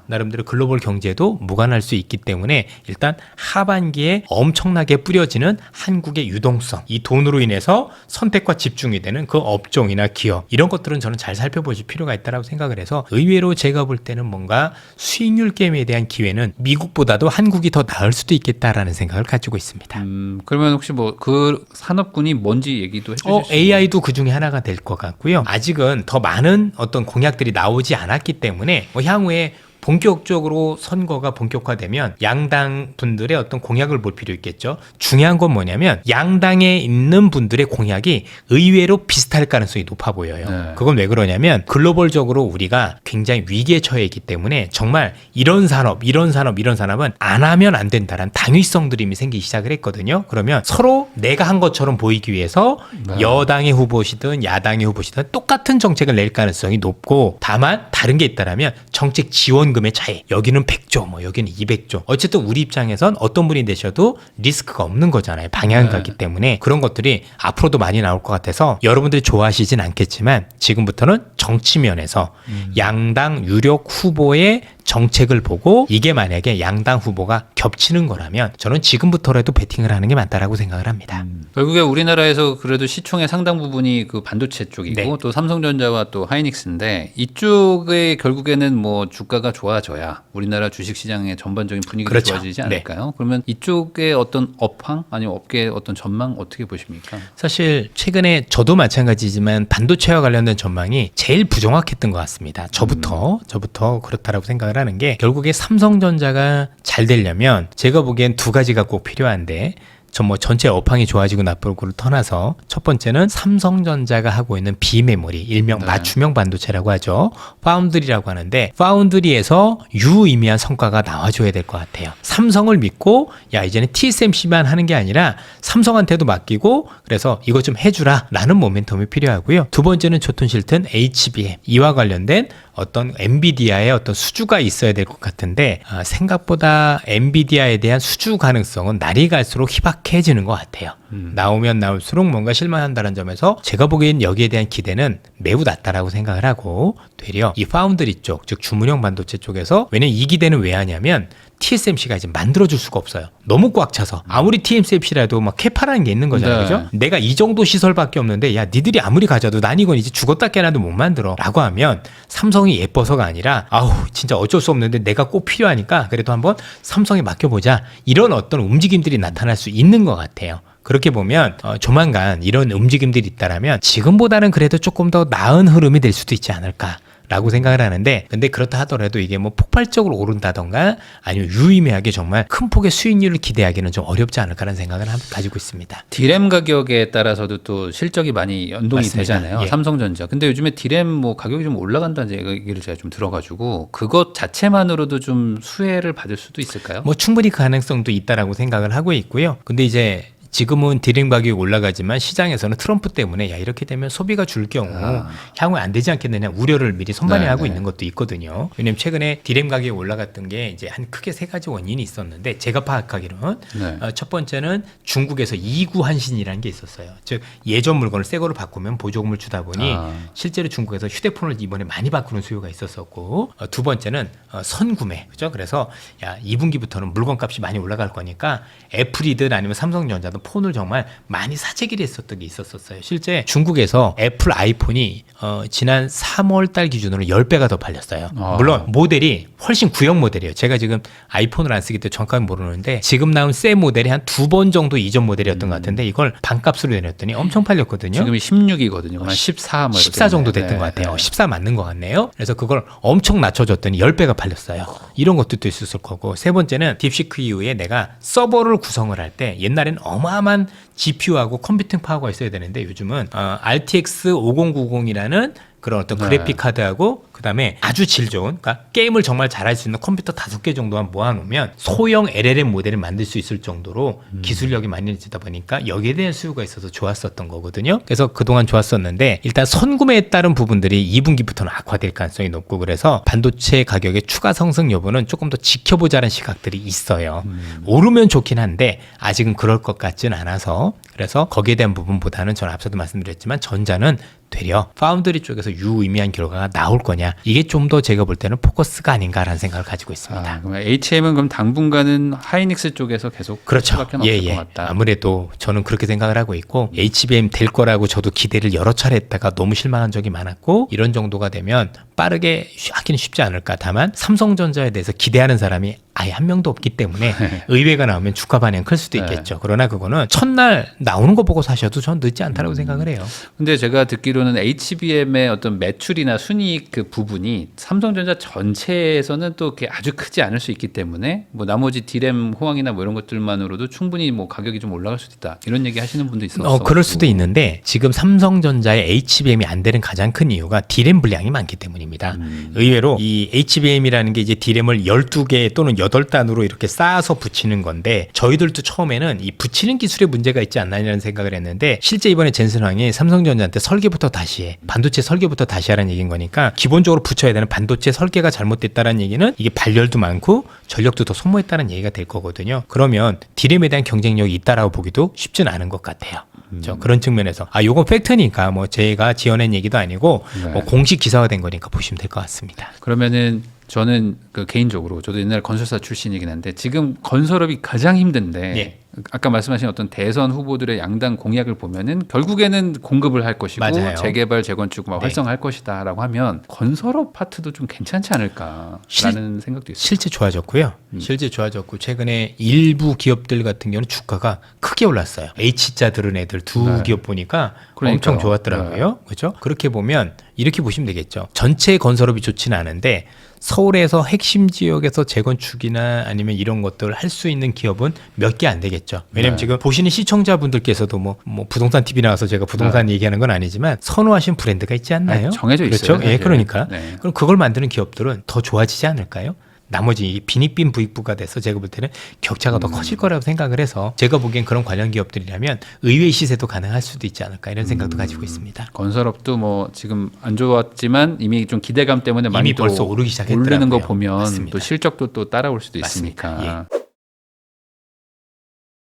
나름대로 글로벌 경제도 무관할 수 있기 때문에 일단 하반기에 엄청나게 뿌려지는 한국의 유동성 이 돈으로 인해서 선택과 집중이 되는 그 업종이나 기업 이런 것들은 저는 잘 살펴보실 필요가 있다고 생각을 해서 의외로 제가 볼 때는 뭔가 수익률 게임에 대한 기회는 미국보다도 한국이 더 나을 수도 있겠다라는 생각을 가지고 있습니다. 그러면 혹시 뭐 그 산업군이 뭔지 얘기도 해주실 수 있나요? AI도 그 중에 하나가 될 것 같고요. 아직은 더 많은 어떤 공약들이 나오지 않았기 때문에 향후에 본격적으로 선거가 본격화되면 양당 분들의 어떤 공약을 볼 필요 있겠죠. 중요한 건 뭐냐면 양당에 있는 분들의 공약이 의외로 비슷할 가능성이 높아 보여요. 네. 그건 왜 그러냐면 글로벌적으로 우리가 굉장히 위기에 처해 있기 때문에 정말 이런 산업은 안 하면 안 된다라는 당위성들이 이미 생기기 시작을 했거든요. 그러면 서로 내가 한 것처럼 보이기 위해서 여당의 후보시든 야당의 후보시든 똑같은 정책을 낼 가능성이 높고 다만 다른 게 있다라면 정책 지원 금의 차이. 여기는 100조, 뭐 여기는 200조. 어쨌든 우리 입장에선 어떤 분이 되셔도 리스크가 없는 거잖아요. 방향가기 때문에 그런 것들이 앞으로도 많이 나올 것 같아서 여러분들이 좋아하시진 않겠지만 지금부터는 정치면에서 양당 유력 후보의 정책을 보고 이게 만약에 양당 후보가 겹치는 거라면 저는 지금부터라도 베팅을 하는 게 맞다라고 생각을 합니다. 결국에 우리나라에서 그래도 시총의 상당 부분이 그 반도체 쪽이고 네. 또 삼성전자와 또 하이닉스인데 이쪽에 결국에는 뭐 주가가 좋아져야 우리나라 주식시장의 전반적인 분위기가 그렇죠. 좋아지지 않을까요? 그러면 이쪽의 어떤 업황 아니면 업계의 어떤 전망 어떻게 보십니까? 사실 최근에 저도 마찬가지지만 반도체와 관련된 전망이 제일 부정확했던 것 같습니다. 저부터 그렇다라고 생각을 생각을 하는 게 결국에 삼성전자가 잘 되려면 제가 보기엔 두 가지가 꼭 필요한데 전체 업황이 좋아지고 나쁘고를 떠나서 첫 번째는 삼성전자가 하고 있는 비메모리, 일명 네. 맞춤형 반도체라고 하죠. 파운드리라고 하는데 파운드리에서 유의미한 성과가 나와줘야 될 것 같아요. 삼성을 믿고 야 이제는 TSMC만 하는 게 아니라 삼성한테도 맡기고 그래서 이것 좀 해주라 라는 모멘텀이 필요하고요. 두 번째는 좋든 싫든 HBM 이와 관련된 어떤 엔비디아의 어떤 수주가 있어야 될 것 같은데 생각보다 엔비디아에 대한 수주 가능성은 날이 갈수록 희박해지는 것 같아요. 나오면 나올수록 뭔가 실망한다는 점에서 제가 보기엔 여기에 대한 기대는 매우 낮다라고 생각을 하고 되려 이 파운드리 쪽, 즉 주문형 반도체 쪽에서 왜냐면 이 기대는 왜 하냐면 TSMC가 이제 만들어줄 수가 없어요. 너무 꽉 차서 아무리 TSMC라도 막 캐파라는 게 있는 거잖아요. 네. 그죠? 내가 이 정도 시설밖에 없는데 야 니들이 아무리 가져도 난 이건 이제 죽었다 깨나도 못 만들어 라고 하면 삼성이 예뻐서가 아니라 아우 진짜 어쩔 수 없는데 내가 꼭 필요하니까 그래도 한번 삼성에 맡겨보자 이런 어떤 움직임들이 나타날 수 있는 것 같아요. 그렇게 보면 조만간 이런 움직임들이 있다라면 지금보다는 그래도 조금 더 나은 흐름이 될 수도 있지 않을까 라고 생각을 하는데 근데 그렇다 하더라도 이게 뭐 폭발적으로 오른다던가 아니면 유의미하게 정말 큰 폭의 수익률을 기대하기는 좀 어렵지 않을까라는 생각을 가지고 있습니다. 디램 가격에 따라서도 또 실적이 많이 연동이 맞습니다. 되잖아요. 예. 삼성전자. 근데 요즘에 디램 뭐 가격이 좀 올라간다는 얘기를 제가 좀 들어가지고 그것 자체만으로도 좀 수혜를 받을 수도 있을까요? 뭐 충분히 그 가능성도 있다라고 생각을 하고 있고요. 근데 이제 지금은 디램 가격이 올라가지만 시장에서는 트럼프 때문에 야 이렇게 되면 소비가 줄 경우 향후에 안 되지 않겠느냐 우려를 미리 선반영하고 있는 것도 있거든요. 왜냐면 최근에 디램 가격이 올라갔던 게 이제 한 크게 세 가지 원인이 있었는데 제가 파악하기로는 첫 번째는 중국에서 이구한신이라는 게 있었어요. 즉 예전 물건을 새 거로 바꾸면 보조금을 주다 보니 실제로 중국에서 휴대폰을 이번에 많이 바꾸는 수요가 있었었고 두 번째는 선구매 그죠? 그래서 야 2분기부터는 물건값이 많이 올라갈 거니까 애플이든 아니면 삼성전자든 폰을 정말 많이 사재기를 했었던 게 있었어요. 실제 중국에서 애플 아이폰이 지난 3월 달 기준으로 10배가 더 팔렸어요. 물론 모델이 훨씬 구형 모델이에요. 제가 지금 아이폰을 안 쓰기 때문에 정확하게 모르는데 지금 나온 새 모델이 한 2번 정도 이전 모델이었던 것 같은데 이걸 반값으로 내렸더니 엄청 팔렸거든요. 지금이 16이거든요. 한 14, 뭐 14 정도 됐던 네, 것 같아요. 네. 14 맞는 것 같네요. 그래서 그걸 엄청 낮춰줬더니 10배가 팔렸어요. 이런 것도 또 있었을 거고 세 번째는 딥시크 이후에 내가 서버를 구성을 할 때 옛날에는 어마어마한 GPU하고 컴퓨팅 파워가 있어야 되는데 요즘은 RTX 5090이라는 그런 어떤 그래픽 카드하고 그다음에 아주 질 좋은 그러니까 게임을 정말 잘할 수 있는 컴퓨터 5개 정도만 모아놓으면 소형 LLM 모델을 만들 수 있을 정도로 기술력이 많이 되다 보니까 여기에 대한 수요가 있어서 좋았었던 거거든요. 그래서 그동안 좋았었는데 일단 선구매에 따른 부분들이 2분기부터는 악화될 가능성이 높고 그래서 반도체 가격의 추가 상승 여부는 조금 더 지켜보자는 시각들이 있어요. 오르면 좋긴 한데 아직은 그럴 것 같지는 않아서 그래서 거기에 대한 부분보다는 저는 앞서도 말씀드렸지만 전자는 되려 파운드리 쪽에서 유의미한 결과가 나올 거냐 이게 좀 더 제가 볼 때는 포커스가 아닌가라는 생각을 가지고 있습니다. 그럼 HM은 그럼 당분간은 하이닉스 쪽에서 계속 그렇죠. 수밖에 없을 것 같다. 아무래도 저는 그렇게 생각을 하고 있고 HBM 될 거라고 저도 기대를 여러 차례 했다가 너무 실망한 적이 많았고 이런 정도가 되면 빠르게 하기는 쉽지 않을까. 다만 삼성전자에 대해서 기대하는 사람이 아예 한 명도 없기 때문에 의외가 나오면 주가 반영 클 수도 있겠죠. 그러나 그거는 첫날 나오는 거 보고 사셔도 전 늦지 않다라고 생각을 해요. 근데 제가 듣기로는 HBM의 어떤 매출이나 순이익 그 부분이 삼성전자 전체에서는 또 이렇게 아주 크지 않을 수 있기 때문에 뭐 나머지 디램 호황이나 뭐 이런 것들만으로도 충분히 뭐 가격이 좀 올라갈 수도 있다. 이런 얘기 하시는 분도 있었어요. 그럴 수도 있는데 지금 삼성전자의 HBM이 안 되는 가장 큰 이유가 디램 분량이 많기 때문입니다. 의외로 이 HBM이라는 게 이제 디램을 12개 또는 8단으로 이렇게 쌓아서 붙이는 건데 저희들도 처음에는 이 붙이는 기술에 문제가 있지 않나라는 생각을 했는데 실제 이번에 젠슨왕이 삼성전자한테 설계부터 다시 해. 반도체 설계부터 다시 하라는 얘기인 거니까 기본적으로 붙여야 되는 반도체 설계가 잘못됐다는 얘기는 이게 발열도 많고 전력도 더 소모했다는 얘기가 될 거거든요. 그러면 디램에 대한 경쟁력이 있다라고 보기도 쉽지는 않은 것 같아요. 그런 측면에서 요건 팩트니까 뭐 제가 지어낸 얘기도 아니고 뭐 공식 기사가 된 거니까 보시면 될 것 같습니다. 그러면은 저는 그 개인적으로 저도 옛날 건설사 출신이긴 한데 지금 건설업이 가장 힘든데 아까 말씀하신 어떤 대선 후보들의 양당 공약을 보면은 결국에는 공급을 할 것이고 맞아요. 재개발, 재건축 막 네. 활성화할 것이다라고 하면 건설업 파트도 좀 괜찮지 않을까라는 생각도 있어요. 실제 좋아졌고요. 실제 좋아졌고 최근에 일부 기업들 같은 경우는 주가가 크게 올랐어요. H자 들은 애들 두 네. 기업 보니까 그러니까요. 엄청 좋았더라고요. 그렇죠? 그렇게 보면 이렇게 보시면 되겠죠. 전체 건설업이 좋지는 않은데 서울에서 핵심 지역에서 재건축이나 아니면 이런 것들을 할 수 있는 기업은 몇 개 안 되겠죠. 왜냐면 네. 지금 보시는 시청자분들께서도 뭐 부동산 TV 나와서 제가 부동산 얘기하는 건 아니지만 선호하신 브랜드가 있지 않나요? 아니, 정해져 그렇죠? 있어요, 사실. 예, 그러니까. 네. 그럼 그걸 만드는 기업들은 더 좋아지지 않을까요? 나머지 이 빈익빈 부익부가 돼서 제가 볼 때는 격차가 더 커질 거라고 생각을 해서 제가 보기엔 그런 관련 기업들이라면 의외의 시세도 가능할 수도 있지 않을까 이런 생각도 가지고 있습니다. 건설업도 뭐 지금 안 좋았지만 이미 좀 기대감 때문에 많이 이미 또 벌써 오르기 시작했더라고요. 오르는 거 보면 맞습니다. 또 실적도 또 따라올 수도 맞습니다. 예. 있으니까.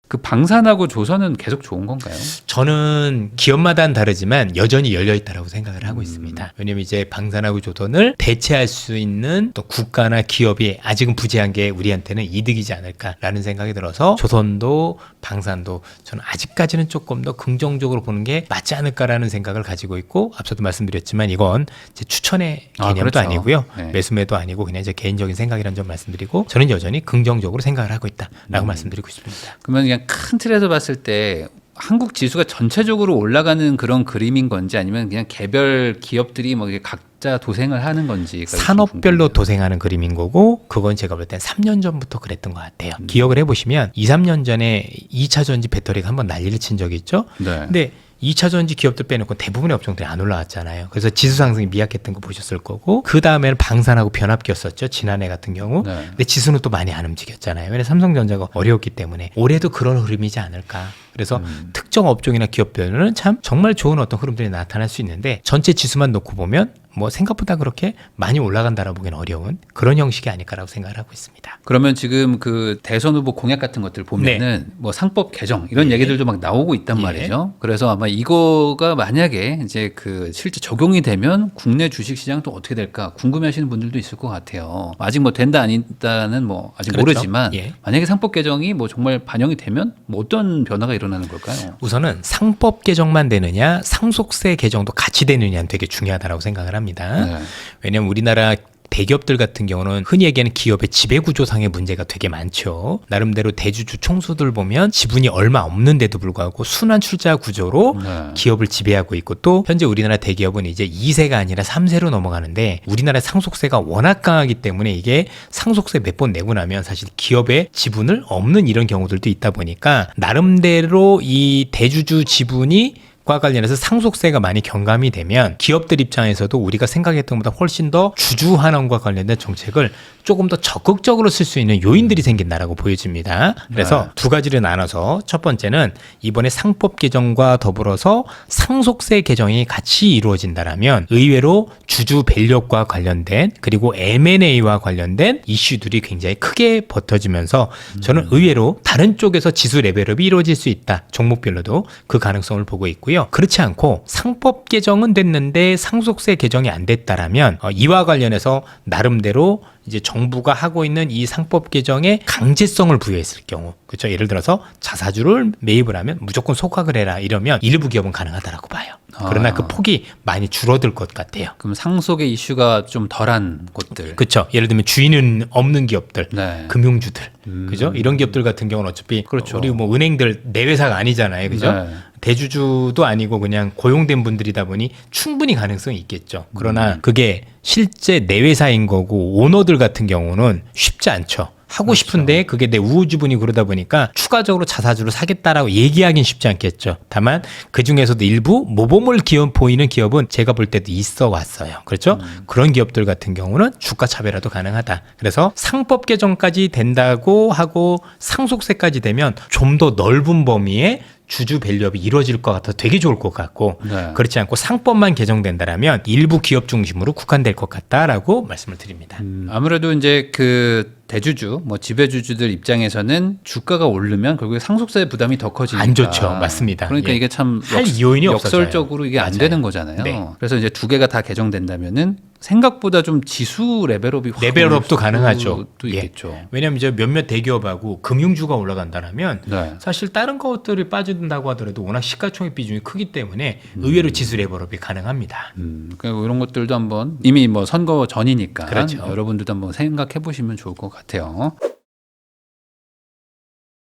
그 방산하고 조선은 계속 좋은 건가요? 저는 기업마다는 다르지만 여전히 열려 있다라고 생각을 하고 있습니다. 왜냐면 이제 방산하고 조선을 대체할 수 있는 또 국가나 기업이 아직은 부재한 게 우리한테는 이득이지 않을까라는 생각이 들어서 조선도 방산도 저는 아직까지는 조금 더 긍정적으로 보는 게 맞지 않을까라는 생각을 가지고 있고 앞서도 말씀드렸지만 이건 제 추천의 개념도 그렇죠. 아니고요. 네. 매수매도 아니고 그냥 제 개인적인 생각이라는 점 말씀드리고 저는 여전히 긍정적으로 생각을 하고 있다라고 말씀드리고 싶습니다. 그러면 그냥 큰 틀에서 봤을 때 한국 지수가 전체적으로 올라가는 그런 그림인 건지 아니면 그냥 개별 기업들이 뭐 이게 각자 도생을 하는 건지 산업별로 도생하는 그림인 거고 그건 제가 볼 땐 3년 전부터 그랬던 것 같아요. 기억을 해보시면 2, 3년 전에 2차 전지 배터리가 한번 난리를 친 적이 있죠. 네. 근데 2차 전지 기업들 빼놓고 대부분의 업종들이 안 올라왔잖아요. 그래서 지수 상승이 미약했던 거 보셨을 거고 그 다음에는 방산하고 변압기였었죠. 지난해 같은 경우. 네. 근데 지수는 또 많이 안 움직였잖아요. 왜냐면 삼성전자가 어려웠기 때문에 올해도 그런 흐름이지 않을까. 그래서 특정 업종이나 기업별로는 참 정말 좋은 어떤 흐름들이 나타날 수 있는데 전체 지수만 놓고 보면 뭐 생각보다 그렇게 많이 올라간다라고 보기는 어려운 그런 형식이 아닐까라고 생각을 하고 있습니다. 그러면 지금 그 대선 후보 공약 같은 것들 보면은 뭐 상법 개정 이런 얘기들도 막 나오고 있단 예. 말이죠. 그래서 아마 이거가 만약에 이제 그 실제 적용이 되면 국내 주식 시장 또 어떻게 될까 궁금해하시는 분들도 있을 것 같아요. 아직 뭐 된다 아니다는 뭐 아직 그렇죠. 모르지만 예. 만약에 상법 개정이 뭐 정말 반영이 되면 뭐 어떤 변화가 일어나는 걸까요? 우선은 상법 개정만 되느냐 상속세 개정도 같이 되느냐는 되게 중요하다고 생각을 합니다. 네. 왜냐하면 우리나라 대기업들 같은 경우는 흔히 얘기하는 기업의 지배구조상의 문제가 되게 많죠. 나름대로 대주주 총수들 보면 지분이 얼마 없는데도 불구하고 순환 출자 구조로 네. 기업을 지배하고 있고 또 현재 우리나라 대기업은 이제 2세가 아니라 3세로 넘어가는데 우리나라 상속세가 워낙 강하기 때문에 이게 상속세 몇 번 내고 나면 사실 기업의 지분을 없는 이런 경우들도 있다 보니까 나름대로 이 대주주 지분이 과 관련해서 상속세가 많이 경감이 되면 기업들 입장에서도 우리가 생각했던 것보다 훨씬 더 주주 환원과 관련된 정책을 조금 더 적극적으로 쓸 수 있는 요인들이 생긴다라고 보여집니다. 그래서 네. 두 가지를 나눠서 첫 번째는 이번에 상법 개정과 더불어서 상속세 개정이 같이 이루어진다라면 의외로 주주 밸류업과 관련된 그리고 M&A와 관련된 이슈들이 굉장히 크게 버텨지면서 저는 의외로 다른 쪽에서 지수 레벨업이 이루어질 수 있다. 종목별로도 그 가능성을 보고 있고요. 그렇지 않고 상법 개정은 됐는데 상속세 개정이 안 됐다라면 이와 관련해서 나름대로 이제 정부가 하고 있는 이 상법 개정에 강제성을 부여했을 경우, 그렇죠? 예를 들어서 자사주를 매입을 하면 무조건 소각을 해라 이러면 일부 기업은 가능하다라고 봐요. 그러나 그 폭이 많이 줄어들 것 같아요. 그럼 상속의 이슈가 좀 덜한 곳들. 그렇죠. 예를 들면 주인은 없는 기업들, 네. 금융주들, 그죠? 이런 기업들 같은 경우는 어차피 그렇죠. 우리 뭐 은행들 내 회사가 아니잖아요, 그죠? 네. 대주주도 아니고 그냥 고용된 분들이다 보니 충분히 가능성이 있겠죠. 그러나 그게 실제 내 회사인 거고 오너들 같은 경우는 쉽지 않죠. 하고 그렇죠. 싶은데 그게 내 우후주분이 그러다 보니까 추가적으로 자사주를 사겠다라고 얘기하긴 쉽지 않겠죠. 다만 그중에서도 일부 모범을 보이는 기업은 제가 볼 때도 있어 왔어요. 그렇죠? 그런 기업들 같은 경우는 주가 차별화도 가능하다. 그래서 상법 개정까지 된다고 하고 상속세까지 되면 좀 더 넓은 범위의 주주 밸류업이 이루어질 것 같아서 되게 좋을 것 같고 네. 그렇지 않고 상법만 개정된다라면 일부 기업 중심으로 국한될 것 같다라고 말씀을 드립니다. 아무래도 이제 그 대주주, 뭐 지배주주들 입장에서는 주가가 오르면 결국에 상속세 부담이 더 커지니까 안 좋죠. 맞습니다. 그러니까 예. 이게 참 할 요인이 역설적으로 이게 안 맞아요. 되는 거잖아요. 네. 그래서 이제 두 개가 다 개정된다면은 생각보다 좀 지수 레벨업이 확 레벨업도 오를 가능하죠. 수도 예. 있겠죠. 왜냐하면 이제 몇몇 대기업하고 금융주가 올라간다면 네. 사실 다른 것들이 빠진다고 하더라도 워낙 시가총액 비중이 크기 때문에 의외로 지수 레벨업이 가능합니다. 그러니까 이런 것들도 한번 이미 뭐 선거 전이니까 그렇죠. 여러분들도 한번 생각해 보시면 좋을 것 같아요.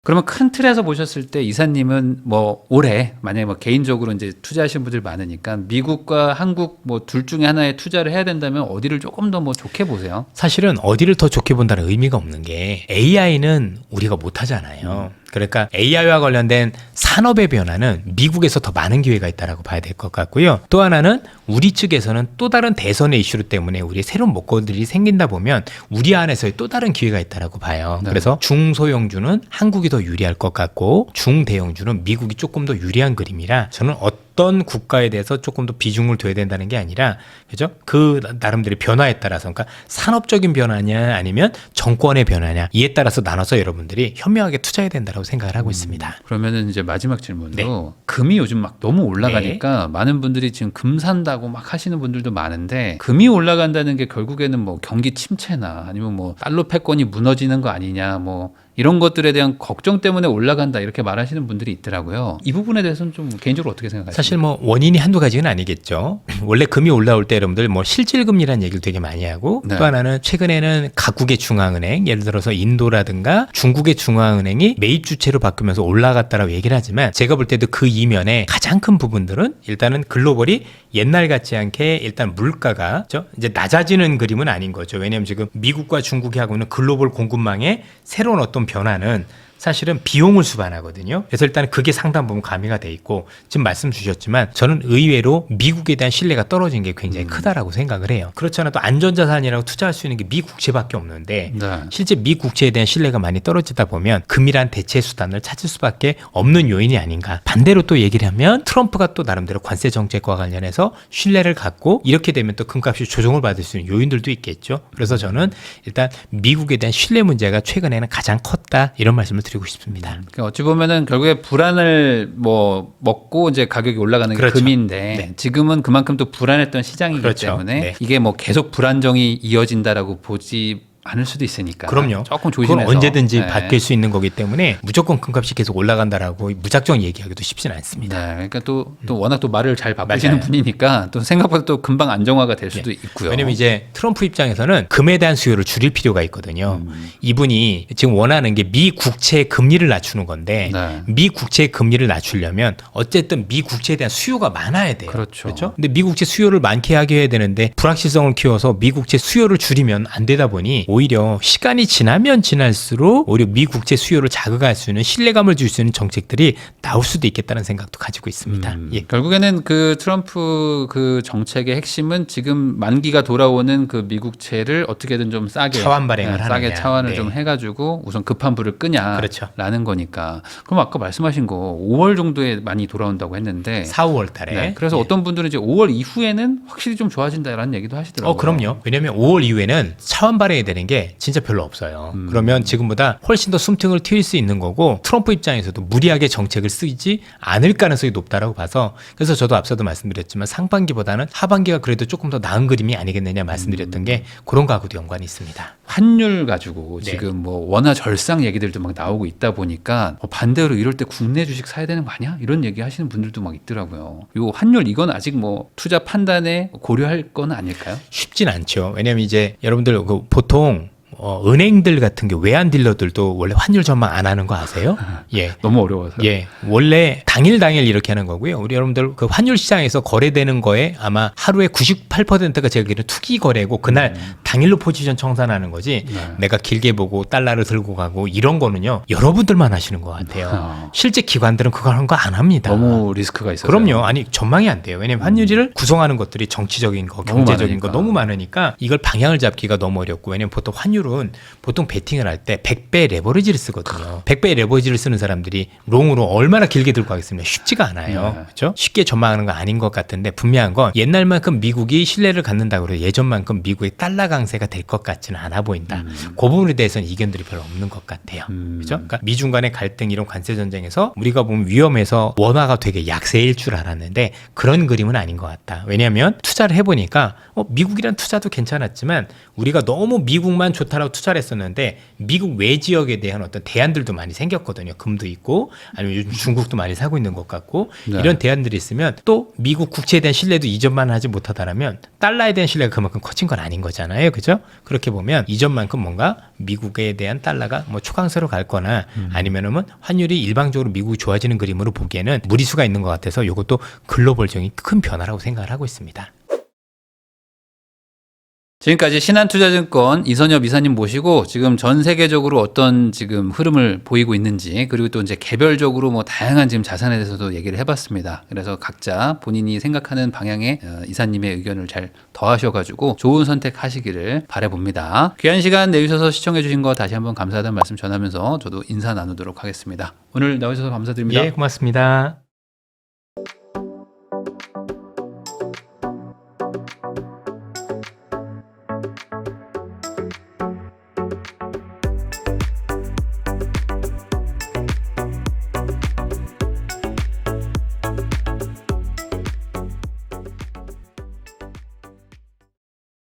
그러면 큰 틀에서 보셨을 때 이사님은 뭐 올해 만약에 뭐 개인적으로 이제 투자하시는 분들 많으니까 미국과 한국 뭐 둘 중에 하나에 투자를 해야 된다면 어디를 조금 더 뭐 좋게 보세요? 사실은 어디를 더 좋게 본다는 의미가 없는 게 AI는 우리가 못하잖아요. 그러니까 AI와 관련된 산업의 변화는 미국에서 더 많은 기회가 있다라고 봐야 될 것 같고요. 또 하나는 우리 측에서는 또 다른 대선의 이슈 때문에 우리 새로운 먹거리들이 생긴다 보면 우리 안에서의 또 다른 기회가 있다라고 봐요. 네. 그래서 중소형주는 한국이 더 유리할 것 같고 중대형주는 미국이 조금 더 유리한 그림이라 저는 어떤 국가에 대해서 조금 더 비중을 둬야 된다는 게 아니라 그죠? 그 나름대로 변화에 따라서 그러니까 산업적인 변화냐 아니면 정권의 변화냐 이에 따라서 나눠서 여러분들이 현명하게 투자해야 된다고 생각을 하고 있습니다. 그러면은 이제 마지막 질문으로 금이 요즘 막 너무 올라가니까 많은 분들이 지금 금 산다고 막 하시는 분들도 많은데 금이 올라간다는 게 결국에는 뭐 경기 침체나 아니면 뭐 달러 패권이 무너지는 거 아니냐 뭐 이런 것들에 대한 걱정 때문에 올라간다 이렇게 말하시는 분들이 있더라고요. 이 부분에 대해서는 좀 개인적으로 어떻게 생각하세요? 사실 뭐 원인이 한두 가지는 아니겠죠. 원래 금이 올라올 때 여러분들 뭐 실질금리라는 얘기를 되게 많이 하고 네. 또 하나는 최근에는 각국의 중앙은행 예를 들어서 인도라든가 중국의 중앙은행이 매입 주체로 바뀌면서 올라갔다라고 얘기를 하지만 제가 볼 때도 그 이면에 가장 큰 부분들은 일단은 글로벌이 옛날 같지 않게 일단 물가가 이제 낮아지는 그림은 아닌 거죠. 왜냐하면 지금 미국과 중국이 하고 있는 글로벌 공급망의 새로운 어떤 변화는 사실은 비용을 수반하거든요. 그래서 일단 그게 상당 부분 가미가 돼 있고 지금 말씀 주셨지만 저는 의외로 미국에 대한 신뢰가 떨어진 게 굉장히 크다라고 생각을 해요. 그렇지 않아도 안전자산이라고 투자할 수 있는 게 미 국채밖에 없는데 네. 실제 미 국채에 대한 신뢰가 많이 떨어지다 보면 금이란 대체 수단을 찾을 수밖에 없는 요인이 아닌가. 반대로 또 얘기를 하면 트럼프가 또 나름대로 관세 정책과 관련해서 신뢰를 갖고 이렇게 되면 또 금값이 조정을 받을 수 있는 요인들도 있겠죠. 그래서 저는 일단 미국에 대한 신뢰 문제가 최근에는 가장 컸다 이런 말씀을 드리고 싶습니다. 그러니까 어찌 보면은 결국에 불안을 뭐 먹고 이제 가격이 올라가는 게 그렇죠. 금인데 네. 지금은 그만큼 또 불안했던 시장이기 그렇죠. 때문에 네. 이게 뭐 계속 불안정이 이어진다라고 보지 않을 수도 있으니까 그럼요. 조금 그건 조심해서 언제든지 네. 바뀔 수 있는 거기 때문에 무조건 금값이 계속 올라간다라고 무작정 얘기하기도 쉽지는 않습니다. 네, 그러니까 또 워낙 또 말을 잘 바꾸시는 맞아요. 분이니까 또 생각보다 또 금방 안정화가 될 수도 있고요. 왜냐면 이제 트럼프 입장에서는 금에 대한 수요를 줄일 필요가 있거든요. 이분이 지금 원하는 게 미 국채 금리를 낮추는 건데 네. 미 국채 금리를 낮추려면 어쨌든 미 국채에 대한 수요가 많아야 돼요. 그렇죠. 근데 미 국채 수요를 많게 하게 해야 되는데 불확실성을 키워서 미 국채 수요를 줄이면 안 되다 보니 오히려 시간이 지나면 지날수록 오히려 미 국채 수요를 자극할 수 있는 신뢰감을 줄 수 있는 정책들이 나올 수도 있겠다는 생각도 가지고 있습니다. 예. 결국에는 그 트럼프 그 정책의 핵심은 지금 만기가 돌아오는 그 미국채를 어떻게든 좀 싸게 차환 발행을 싸게 하느냐. 차환을 네. 좀 해가지고 우선 급한 불을 끄냐라는 그렇죠. 거니까. 그럼 아까 말씀하신 거 5월 정도에 많이 돌아온다고 했는데 4, 5월 달에. 네, 그래서 어떤 분들은 이제 5월 이후에는 확실히 좀 좋아진다라는 얘기도 하시더라고요. 그럼요. 왜냐하면 5월 이후에는 차원 발행이 되는 게 진짜 별로 없어요. 그러면 지금보다 훨씬 더 숨통을 트일 수 있는 거고 트럼프 입장에서도 무리하게 정책을 쓰지 않을 가능성이 높다라고 봐서 그래서 저도 앞서도 말씀드렸지만 상반기보다는 하반기가 그래도 조금 더 나은 그림이 아니겠느냐 말씀드렸던 게 그런 거하고도 연관이 있습니다. 환율 가지고 네. 지금 뭐 원화 절상 얘기들도 막 나오고 있다 보니까 반대로 이럴 때 국내 주식 사야 되는 거 아니야? 이런 얘기 하시는 분들도 막 있더라고요. 요 환율 이건 아직 뭐 투자 판단에 고려할 건 아닐까요? 쉽진 않죠. 왜냐하면 이제 여러분들 보통 은행들 같은 게 외환 딜러들도 원래 환율 전망 안 하는 거 아세요? 예. 너무 어려워서. 예, 원래 당일 이렇게 하는 거고요. 우리 여러분들 그 환율 시장에서 거래되는 거에 아마 하루에 98%가 제가 알기로는 투기 거래고 그날 당일로 포지션 청산하는 거지. 네. 내가 길게 보고 달러를 들고 가고 이런 거는요. 여러분들만 하시는 것 같아요. 실제 기관들은 그거 하는 거 안 합니다. 너무 리스크가 있어서. 그럼요. 아니 전망이 안 돼요. 왜냐면 환율을 구성하는 것들이 정치적인 거, 너무 경제적인 많으니까. 거 너무 많으니까 이걸 방향을 잡기가 너무 어렵고 왜냐면 보통 환율은 투자자들은 보통 베팅을 할 때 100배 레버리지를 쓰거든요. 100배 레버리지를 쓰는 사람들이 롱으로 얼마나 길게 들고 가겠습니까? 쉽지가 않아요. 네. 그렇죠? 쉽게 전망하는 건 아닌 것 같은데 분명한 건 옛날만큼 미국이 신뢰를 갖는다고 해서 예전만큼 미국의 달러 강세가 될 것 같지는 않아 보인다. 그 부분에 대해서는 이견들이 별로 없는 것 같아요. 그렇죠? 그러니까 미중 간의 갈등 이런 관세 전쟁에서 우리가 보면 위험해서 원화가 되게 약세일 줄 알았는데 그런 그림은 아닌 것 같다. 왜냐하면 투자를 해보니까 미국이란 투자도 괜찮았지만 우리가 너무 미국만 좋다라고 투자를 했었는데 미국 외 지역에 대한 어떤 대안들도 많이 생겼거든요. 금도 있고 아니면 요즘 중국도 많이 사고 있는 것 같고 네. 이런 대안들이 있으면 또 미국 국채에 대한 신뢰도 이전만 하지 못하다라면 달러에 대한 신뢰가 그만큼 커진 건 아닌 거잖아요. 그죠? 그렇게 보면 이전만큼 뭔가 미국에 대한 달러가 뭐 초강세로 갈 거나 아니면은 환율이 일방적으로 미국이 좋아지는 그림으로 보기에는 무리수가 있는 것 같아서 이것도 글로벌적인 큰 변화라고 생각을 하고 있습니다. 지금까지 신한투자증권 이선엽 이사님 모시고 지금 전 세계적으로 어떤 지금 흐름을 보이고 있는지 그리고 또 이제 개별적으로 뭐 다양한 지금 자산에 대해서도 얘기를 해봤습니다. 그래서 각자 본인이 생각하는 방향의 이사님의 의견을 잘 더하셔가지고 좋은 선택하시기를 바라봅니다. 귀한 시간 내주셔서 시청해주신 거 다시 한번 감사하다는 말씀 전하면서 저도 인사 나누도록 하겠습니다. 오늘 나오셔서 감사드립니다. 예, 고맙습니다.